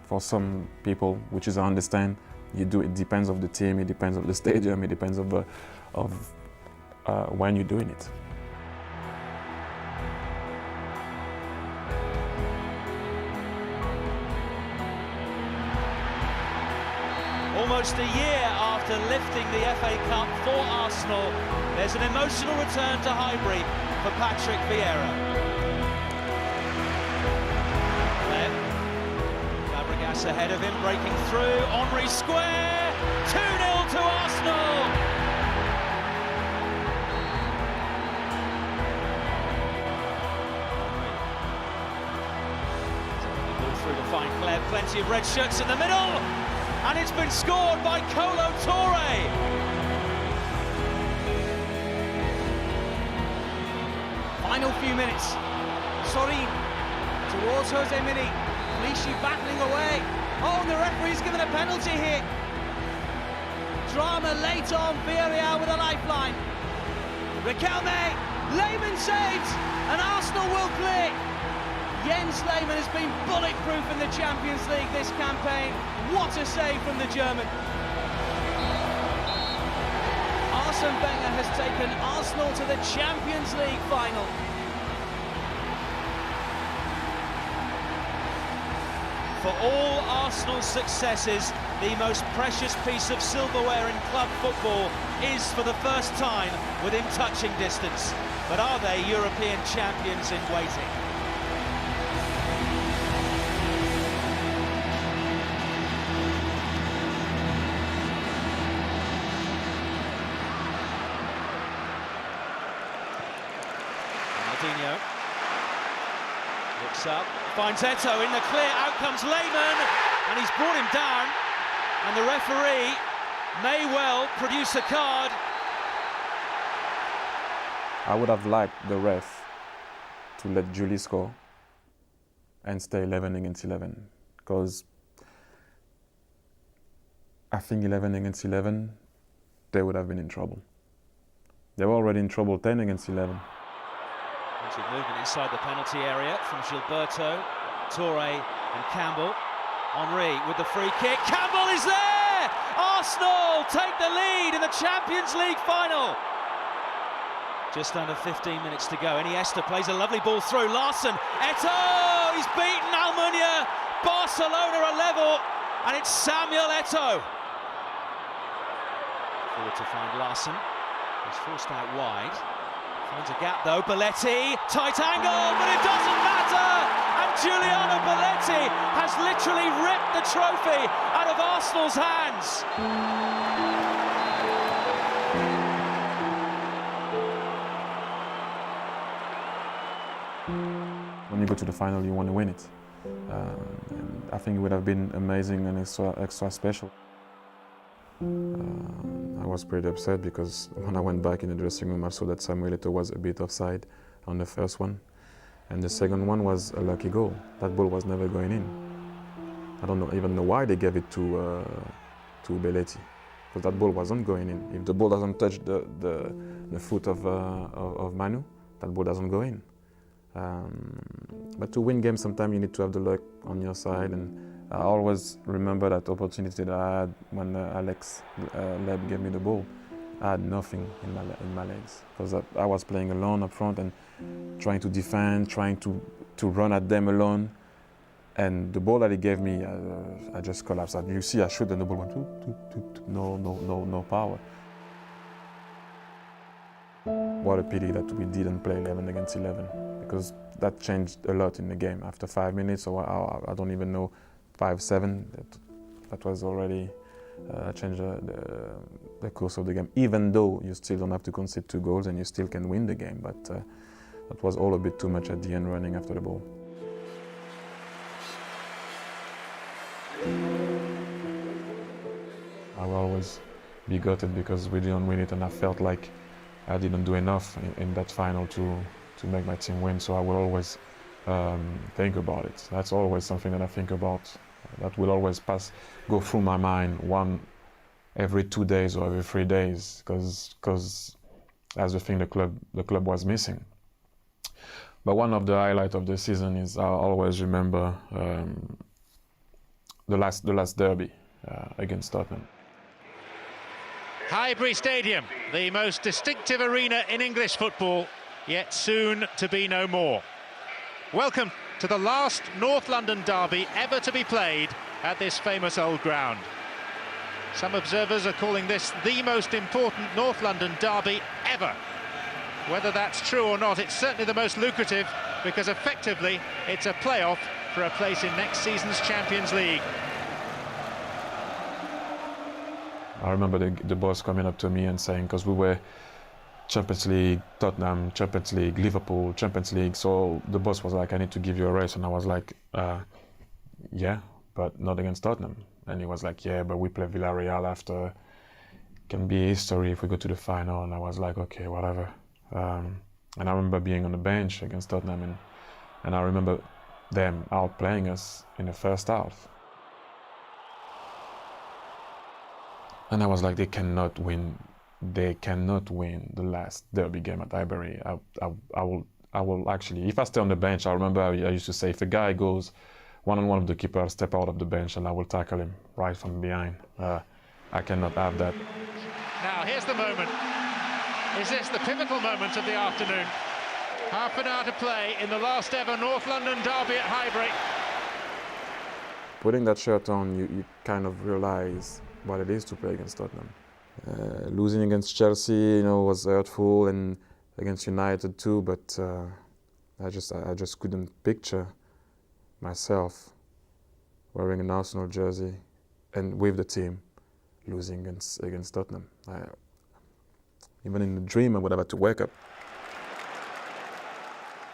for some people, which is I understand, it depends of the team, it depends of the stadium, it depends of when you're doing it. Almost a year after lifting the FA Cup for Arsenal, there's an emotional return to Highbury for Patrick Vieira. Fabregas ahead of him, breaking through, Henry square, 2-0 to Arsenal! Ball through to find Claire, plenty of red shirts in the middle! And it's been scored by Kolo Touré. Final few minutes. Sorry, towards Jose Mini. Clichy battling away. Oh, and the referee's given a penalty here. Drama late on, Villarreal with a lifeline. Riquelme, Lehmann saves, and Arsenal will clear. Jens Lehmann has been bulletproof in the Champions League this campaign. What a save from the German. Arsene Wenger has taken Arsenal to the Champions League final. For all Arsenal's successes, the most precious piece of silverware in club football is for the first time within touching distance. But are they European champions in waiting? Looks up, finds Eto'o in the clear, out comes Lehmann, and he's brought him down, and the referee may well produce a card. I would have liked the ref to let Julie score and stay 11 against 11, because I think 11 against 11, they would have been in trouble. They were already in trouble 10 against 11. Movement inside the penalty area from Gilberto, Touré and Campbell. Henry with the free kick. Campbell is there! Arsenal take the lead in the Champions League final. Just under 15 minutes to go. Iniesta plays a lovely ball through. Larsson, Eto'o, he's beaten Almunia. Barcelona are level, and it's Samuel Eto'o. Forward to find Larsson. He's forced out wide. Finds a gap though. Belletti, tight angle, but it doesn't matter. And Giuliano Belletti has literally ripped the trophy out of Arsenal's hands. When you go to the final, you want to win it. And I think it would have been amazing and extra special. I was pretty upset because when I went back in the dressing room, I saw that Samuel Eto'o was a bit offside on the first one. And the second one was a lucky goal. That ball was never going in. I don't even know why they gave it to Belletti, because that ball wasn't going in. If the ball doesn't touch the foot of Manu, that ball doesn't go in. But to win games, sometimes you need to have the luck on your side. And I always remember that opportunity that I had when Alex Leb gave me the ball. I had nothing in my legs because I was playing alone up front and trying to defend, trying to run at them alone. And the ball that he gave me, I just collapsed. You see, I shoot and the ball went no power. What a pity that we didn't play 11 against 11, because that changed a lot in the game. After 5 minutes, or I don't even know, 5-7, that was already changed the course of the game. Even though you still don't have to concede 2 goals and you still can win the game, but that was all a bit too much at the end, running after the ball. I will always be gutted because we didn't win it, and I felt like I didn't do enough in that final to make my team win. So I will always think about it. That's always something that I think about. That will always go through my mind every 2 days or every 3 days, because that's the thing the club was missing. But one of the highlights of the season is I always remember the last derby against Tottenham. Highbury Stadium, the most distinctive arena in English football, yet soon to be no more. Welcome to the last North London derby ever to be played at this famous old ground. Some observers are calling this the most important North London derby ever. Whether that's true or not, it's certainly the most lucrative, because effectively it's a playoff for a place in next season's Champions League. I remember the boss coming up to me and saying, because we were Champions League, Tottenham, Champions League, Liverpool, Champions League, so the boss was like, I need to give you a race. And I was like, yeah, but not against Tottenham. And he was like, yeah, but we play Villarreal after. Can be history if we go to the final. And I was like, okay, whatever. And I remember being on the bench against Tottenham, and I remember them outplaying us in the first half. And I was like, they cannot win the last derby game at Highbury. I will actually, if I stay on the bench, I remember I used to say, if a guy goes one-on-one with the keeper, I'll step out of the bench and I will tackle him right from behind. I cannot have that. Now here's the moment. Is this the pivotal moment of the afternoon? Half an hour to play in the last ever North London derby at Highbury. Putting that shirt on, you kind of realize what it is to play against Tottenham. Losing against Chelsea, was hurtful, and against United too. But I just couldn't picture myself wearing an Arsenal jersey and with the team losing against Tottenham. Even in the dream, I would have had to wake up.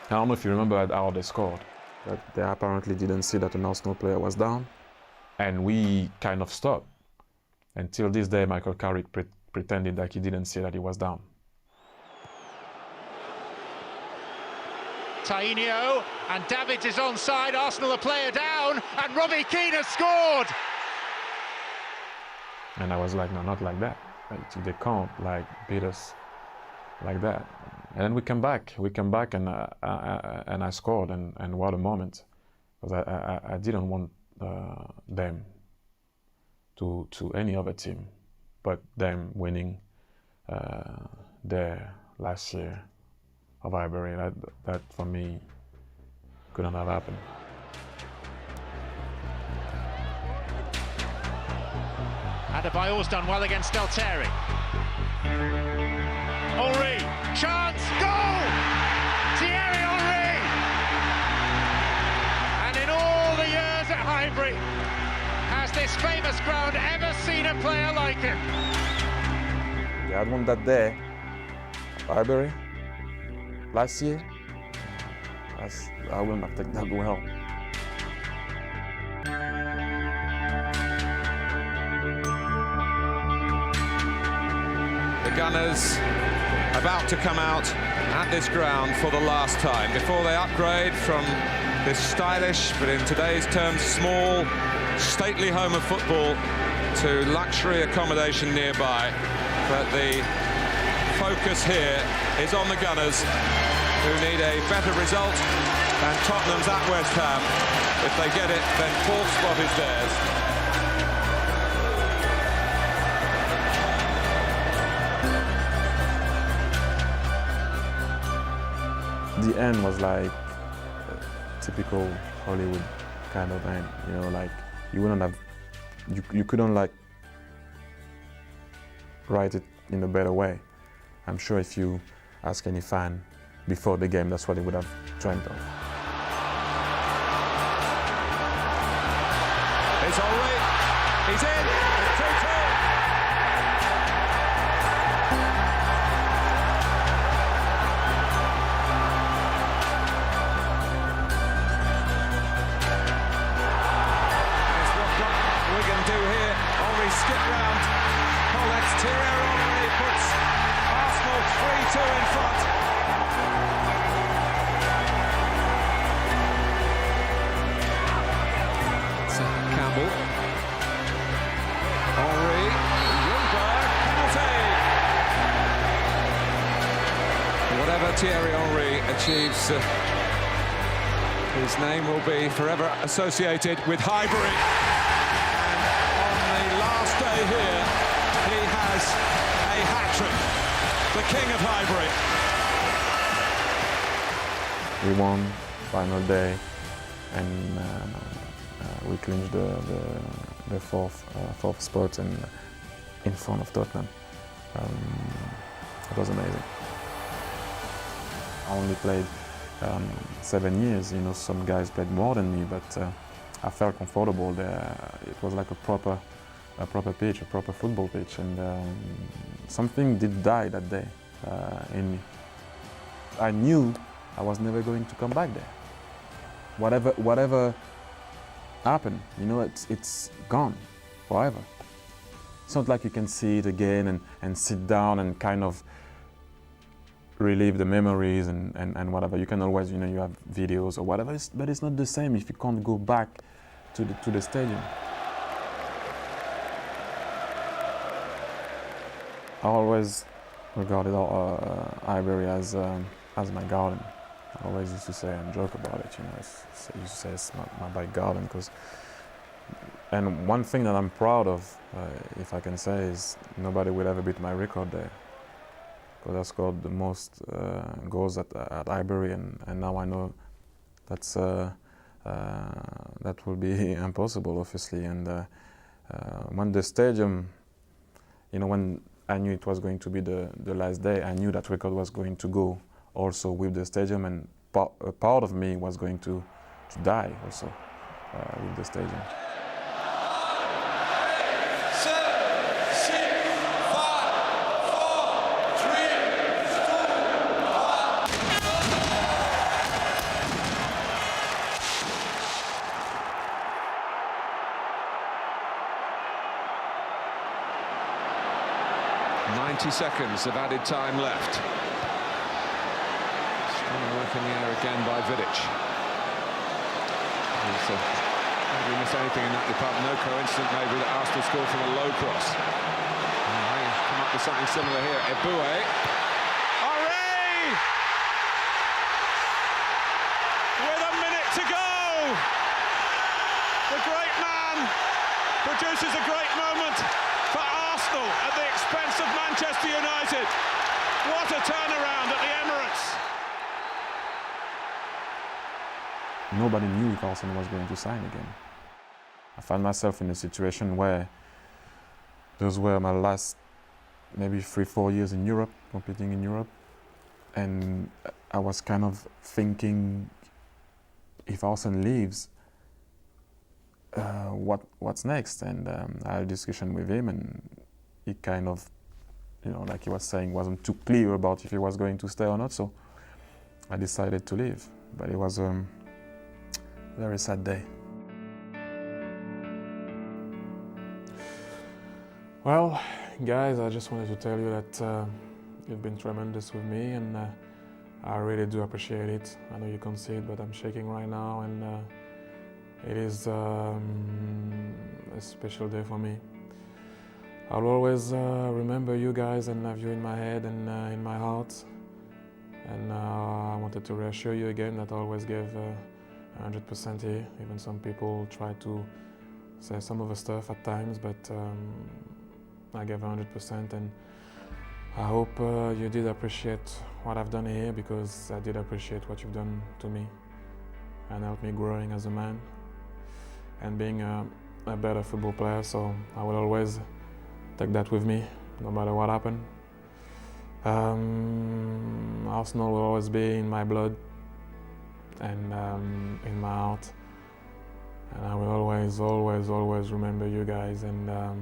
I don't know if you remember how they scored, but they apparently didn't see that an Arsenal player was down, and we kind of stopped. Until this day, Michael Carrick pretended like he didn't see that he was down. Tainio, and Davids is onside, Arsenal a player down, and Robbie Keane has scored! And I was like, no, not like that. They can't beat us like that. And then we come back, and I scored, and what a moment, because I didn't want them to any other team but them winning there last year of Highbury, that for me couldn't have happened. Adebayor's done well against Thierry. Henry, chance, goal! Thierry Henry! And in all the years at Highbury, has this famous ground ever seen a player like him? They had one that day, Highbury, last year. I will not take that well. The Gunners about to come out at this ground for the last time before they upgrade from this stylish, but in today's terms small, stately home of football to luxury accommodation nearby. But the focus here is on the Gunners, who need a better result than Tottenham's at West Ham. If they get it, then fourth spot is theirs. The end was like a typical Hollywood kind of end, you know, like you wouldn't have, you couldn't like write it in a better way. I'm sure if you ask any fan before the game, that's what they would have dreamt of. It's Henry, he's in, it's 2-2. Skip round, collects Thierry Henry, puts Arsenal 3-2 in front. It's Campbell. Henry, Ljungberg, penalty. Whatever Thierry Henry achieves, his name will be forever associated with Highbury. Here, he has a hat-trick, the king of Highbury. We won final day, and we clinched the fourth spot in front of Tottenham. It was amazing. I only played 7 years. You know, some guys played more than me, but I felt comfortable there. It was like a proper pitch, a proper football pitch, and something did die that day in me. I knew I was never going to come back there. Whatever happened, you know, it's gone forever. It's not like you can see it again and sit down and kind of relive the memories and whatever. You can always, you know, you have videos or whatever, but it's not the same if you can't go back to the stadium. I always regarded Highbury as my garden. I always used to say and joke about it, you know. I used to say it's my back garden, and one thing that I'm proud of, if I can say, is nobody will ever beat my record there. Because I scored the most goals at Highbury, and now I know that will be impossible, obviously. And when the stadium, you know, when I knew it was going to be the last day, I knew that record was going to go also with the stadium, and a part of me was going to die also with the stadium. 90 seconds of added time left. Strong work in the air again by Vidic. Did we miss anything in that department? No coincidence maybe that Arsenal scored from a low cross. And they come up with something similar here. Eboué. Henry! With a minute to go! The great man produces a great moment for Arsenal. Arsenal at the expense of Manchester United. What a turnaround at the Emirates. Nobody knew if Arsenal was going to sign again. I found myself in a situation where those were my last maybe 3-4 years in Europe, competing in Europe. And I was kind of thinking, if Arsenal leaves, what's next? And I had a discussion with him, and he kind of, like he was saying, wasn't too clear about if he was going to stay or not. So I decided to leave. But it was a very sad day. Well, guys, I just wanted to tell you that you've been tremendous with me, and I really do appreciate it. I know you can't see it, but I'm shaking right now, and it is a special day for me. I'll always remember you guys and have you in my head and in my heart. And I wanted to reassure you again that I always gave 100% here. Even some people try to say some of the stuff at times, but I gave 100%, and I hope you did appreciate what I've done here, because I did appreciate what you've done to me and helped me growing as a man and being a better football player. So I will always take that with me, no matter what happened. Arsenal will always be in my blood and in my heart, and I will always remember you guys. And I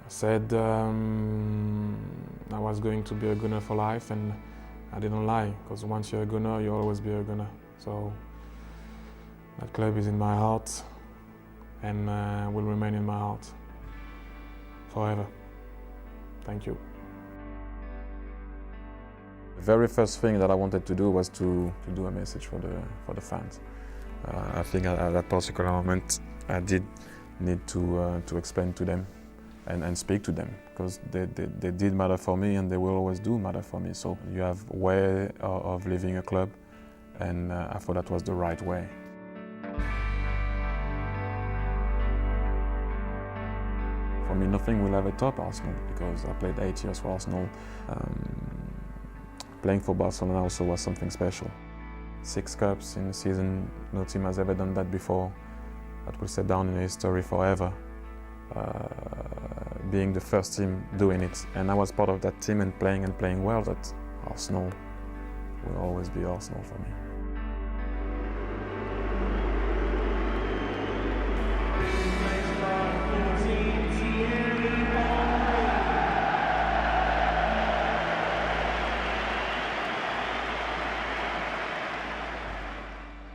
said I was going to be a Gunner for life, and I didn't lie, because once you're a Gunner, you'll always be a Gunner. So that club is in my heart and will remain in my heart forever. Thank you. The very first thing that I wanted to do was to do a message for the fans. I think at that particular moment I did need to explain to them and speak to them, because they did matter for me, and they will always do matter for me. So you have a way of living a club, and I thought that was the right way. For me, nothing will ever top Arsenal, because I played 8 years for Arsenal. Playing for Barcelona also was something special. 6 cups in a season, no team has ever done that before. That will stay down in history forever. Being the first team doing it, and I was part of that team and playing well, that Arsenal will always be Arsenal for me.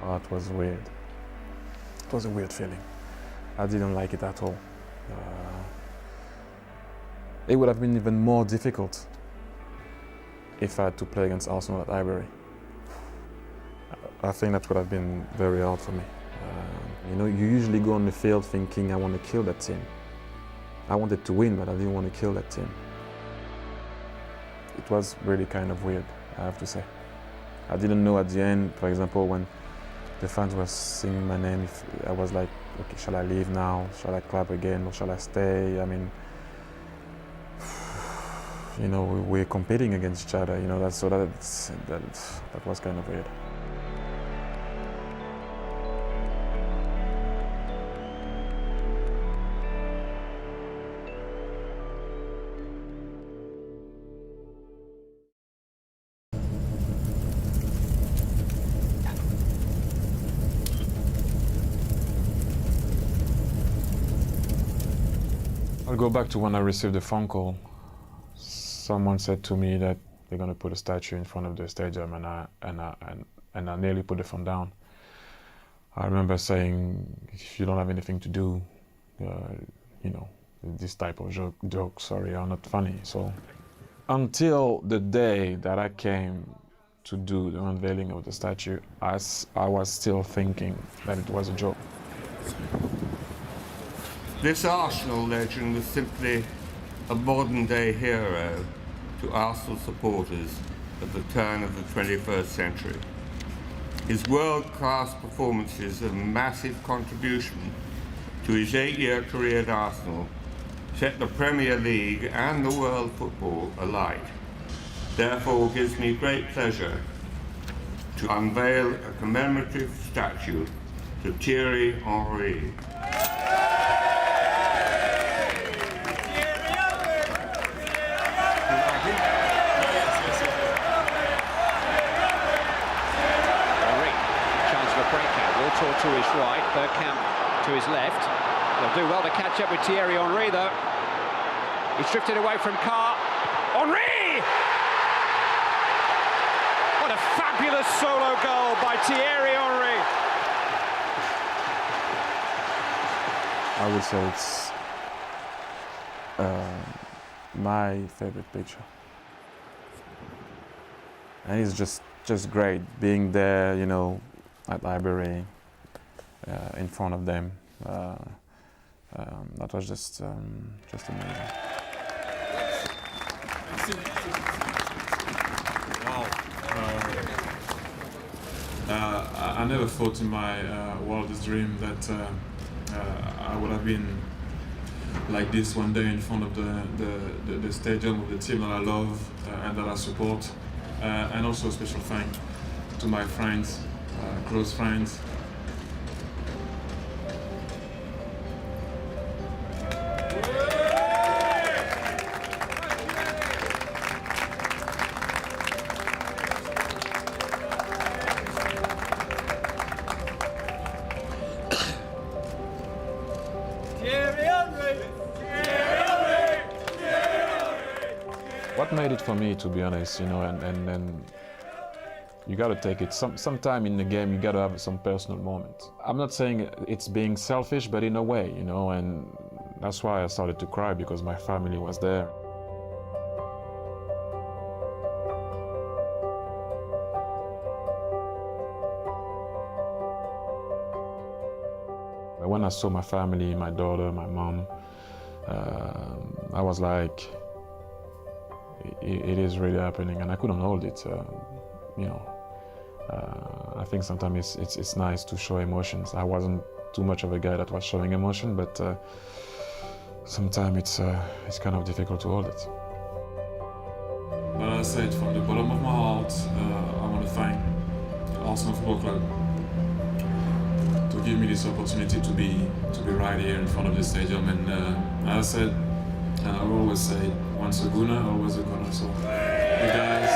Oh, it was weird. It was a weird feeling. I didn't like it at all. It would have been even more difficult if I had to play against Arsenal at Highbury. I think that would have been very hard for me. You usually go on the field thinking, I want to kill that team. I wanted to win, but I didn't want to kill that team. It was really kind of weird, I have to say. I didn't know at the end, for example, when the fans were singing my name, if I was like, okay, shall I leave now? Shall I clap again, or shall I stay? I mean, we're competing against each other, that was kind of weird. I'll go back to when I received the phone call. Someone said to me that they're going to put a statue in front of the stadium, and I nearly put the phone down. I remember saying, if you don't have anything to do, this type of jokes, are not funny. So until the day that I came to do the unveiling of the statue, I was still thinking that it was a joke. This Arsenal legend was simply a modern-day hero to Arsenal supporters at the turn of the 21st century. His world-class performances and massive contribution to his 8-year career at Arsenal set the Premier League and the world football alight. Therefore, it gives me great pleasure to unveil a commemorative statue to Thierry Henry. To his right, Bergkamp to his left. They'll do well to catch up with Thierry Henry, though. He's drifted away from Carr. Henry! What a fabulous solo goal by Thierry Henry. I would say it's my favorite picture. And it's just great being there, you know, at Library. In front of them, that was just amazing. Wow! I never thought in my wildest dream that I would have been like this one day in front of the stadium with the team that I love and that I support, and also a special thank to my friends, close friends. What made it for me, to be honest, you know, and you got to take it sometime in the game. You got to have some personal moments. I'm not saying it's being selfish, but in a way, you know, and that's why I started to cry, because my family was there. But when I saw my family, my daughter, my mom, I was like, it is really happening, and I couldn't hold it. You know, I think sometimes it's nice to show emotions. I wasn't too much of a guy that was showing emotion, but sometimes it's kind of difficult to hold it. But as I said, from the bottom of my heart, I want to thank Arsenal Football Club to give me this opportunity to be right here in front of the stadium. And as I said, and I will always say, once a Gunner, always a Gunner. So, you guys.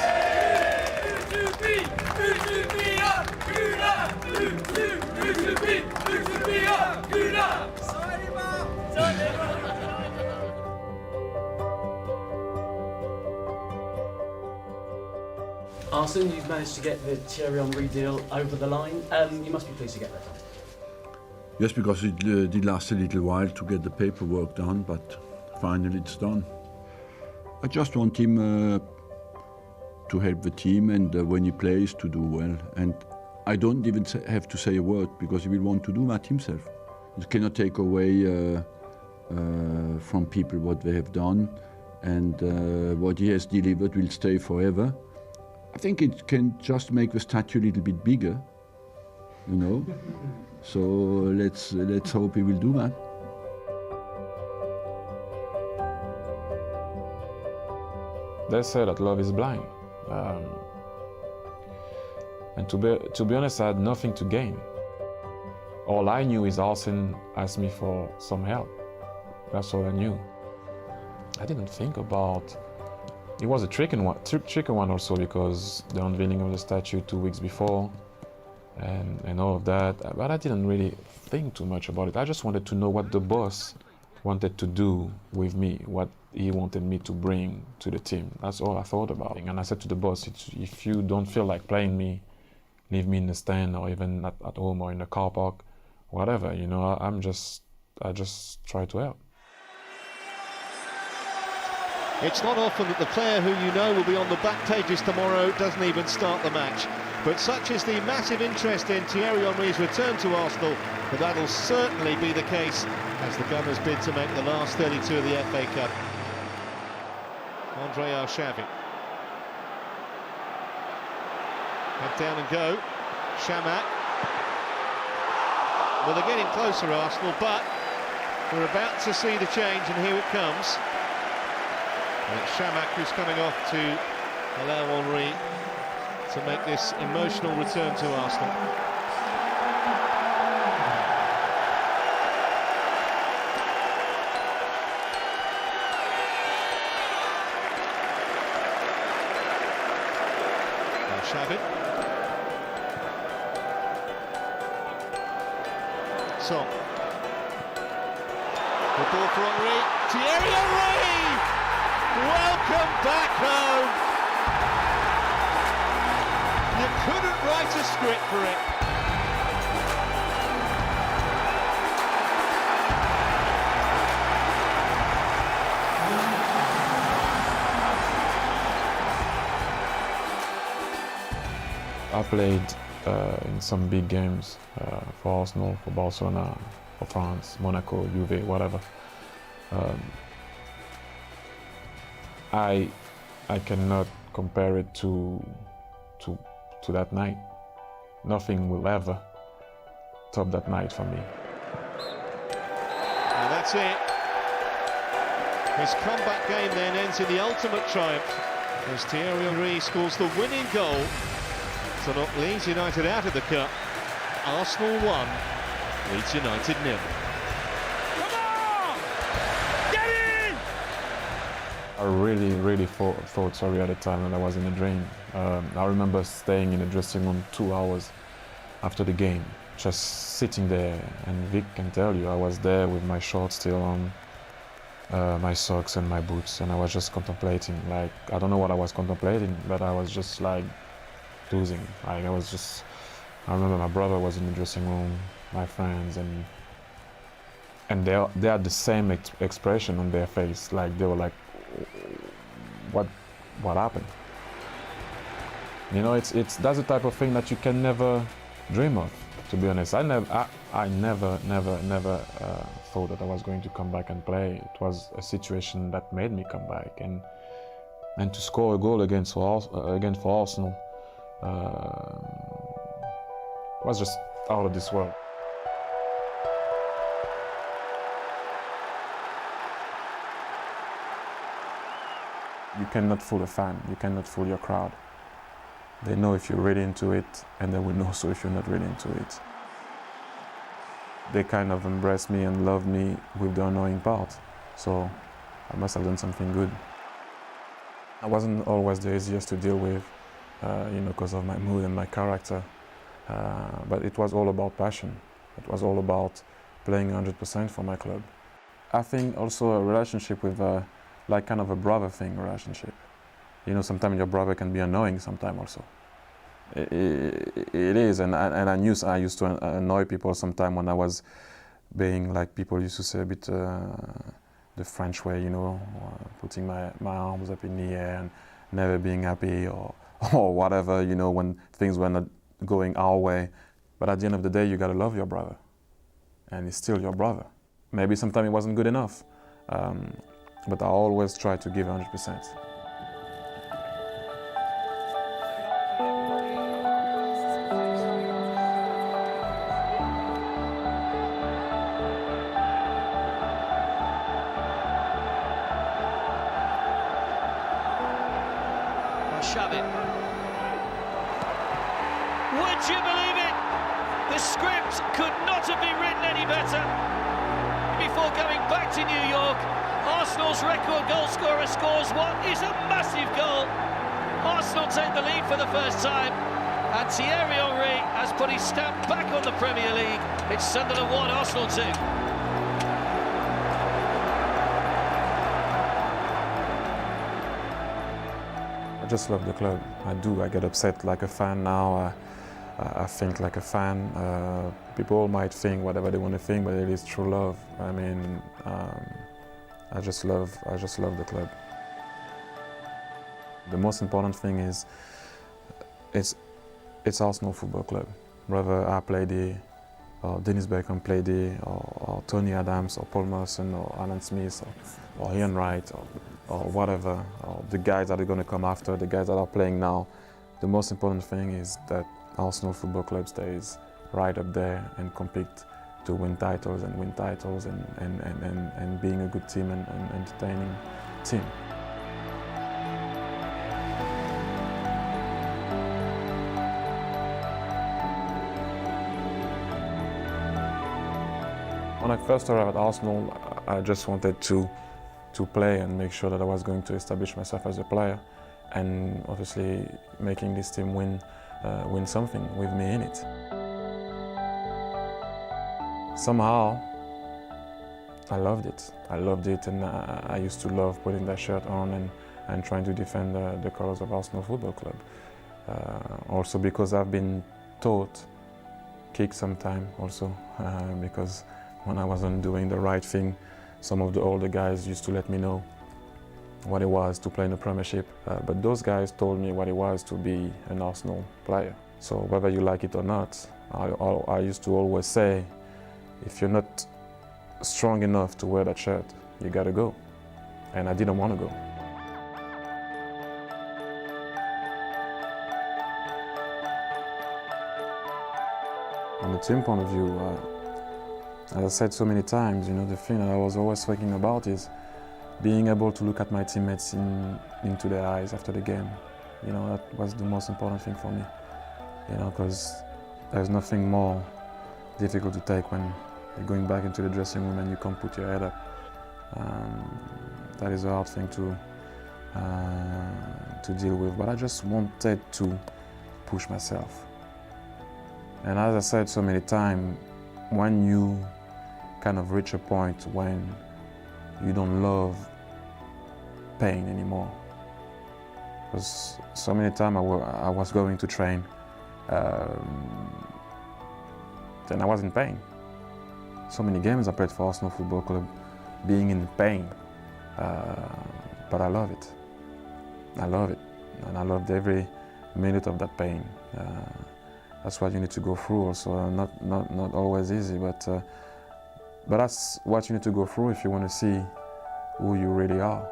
Arsene, you've managed to get the Thierry Henry deal over the line. You must be pleased to get that done. Yes, because it did last a little while to get the paperwork done, but finally it's done. I just want him to help the team, and when he plays, to do well. And I don't even have to say a word, because he will want to do that himself. You cannot take away from people what they have done, and what he has delivered will stay forever. I think it can just make the statue a little bit bigger, you know. So let's hope he will do that. They say that love is blind, and to be honest, I had nothing to gain. All I knew is Arsene asked me for some help. That's all I knew. I didn't think about. It was a tricky one also, because the unveiling of the statue 2 weeks before, and all of that. But I didn't really think too much about it. I just wanted to know what the boss wanted to do with me, what he wanted me to bring to the team. That's all I thought about. And I said to the boss, if you don't feel like playing me, leave me in the stand, or even at home or in the car park, whatever, you know, I just try to help. It's not often that the player who you know will be on the back pages tomorrow doesn't even start the match. But such is the massive interest in Thierry Henry's return to Arsenal, that that'll certainly be the case as the Gunners bid to make the last 32 of the FA Cup. Andre Arshavin. Head down and go. Shamak. Well, they're getting closer, Arsenal, but We're about to see the change, and here it comes. And it's Shamak who's coming off to allow Henry to make this emotional return to Arsenal. Shabit. Son. The ball for Henry. Thierry Henry! Welcome back home! You couldn't write a script for it. I played in some big games for Arsenal, for Barcelona, for France, Monaco, Juve, whatever. I cannot compare it to that night. Nothing will ever top that night for me. And that's it. His comeback game then ends in the ultimate triumph as Thierry Henry scores the winning goal to knock Leeds United out of the cup. Arsenal 1, Leeds United 0. I really thought sorry at the time that I was in a dream. I remember staying in the dressing room 2 hours after the game, just sitting there, and Vic can tell you I was there with my shorts still on, my socks and my boots, and I was just contemplating. Like, I don't know what I was contemplating, but I was just like losing. Like, I remember my brother was in the dressing room, my friends, and they had the same expression on their face. Like, they were like, what happened? You know, that's the type of thing that you can never dream of, to be honest. I never thought that I was going to come back and play. It was a situation that made me come back, and to score a goal again for Arsenal was just out of this world. You cannot fool a fan, you cannot fool your crowd. They know if you're really into it, and they will know so if you're not really into it. They kind of embrace me and love me with the annoying part, so I must have done something good. I wasn't always the easiest to deal with, because of my mood and my character, but it was all about passion. It was all about playing 100% for my club. I think also a relationship with like kind of a brother thing relationship. You know, sometimes your brother can be annoying sometimes also. It is, and I used to annoy people sometimes when I was being, like people used to say, a bit the French way, you know, putting my arms up in the air and never being happy or whatever, you know, when things were not going our way. But at the end of the day, you gotta love your brother, and he's still your brother. Maybe sometimes it wasn't good enough. But I always try to give 100%. Shabit. Would you believe it? The script could not have been written any better. Before going back to New York, Arsenal's record goalscorer scores what is a massive goal. Arsenal take the lead for the first time, and Thierry Henry has put his stamp back on the Premier League. It's Sunderland 1, Arsenal 2. I just love the club. I do. I get upset like a fan now. I think like a fan. People might think whatever they want to think, but it is true love. I mean, I just love the club. The most important thing is it's Arsenal Football Club. Whether I play there, or Dennis Beckham played there, or Tony Adams, or Paul Merson, or Alan Smith, or Ian Wright, or whatever, or the guys that are going to come after, the guys that are playing now. The most important thing is that Arsenal Football Club stays right up there and compete to win titles and being a good team and entertaining team. When I first arrived at Arsenal, I just wanted to play and make sure that I was going to establish myself as a player, and obviously making this team win something with me in it. Somehow, I loved it. I loved it, and I used to love putting that shirt on and trying to defend the colours of Arsenal Football Club. Also because I've been taught kick sometime also, because when I wasn't doing the right thing, some of the older guys used to let me know what it was to play in the Premiership. But those guys told me what it was to be an Arsenal player. So whether you like it or not, I used to always say, if you're not strong enough to wear that shirt, you gotta go. And I didn't want to go. From the team point of view, as I said so many times, the thing that I was always thinking about is being able to look at my teammates into their eyes after the game. That was the most important thing for me. Because there's nothing more difficult to take when you're going back into the dressing room and you can't put your head up. That is a hard thing to deal with, but I just wanted to push myself. And as I said so many times, when you kind of reach a point when you don't love pain anymore, because so many times I was going to train, then I was in pain. So many games I played for Arsenal Football Club, being in pain, but I love it. I love it, and I loved every minute of that pain. That's what you need to go through also, not always easy, but that's what you need to go through if you want to see who you really are.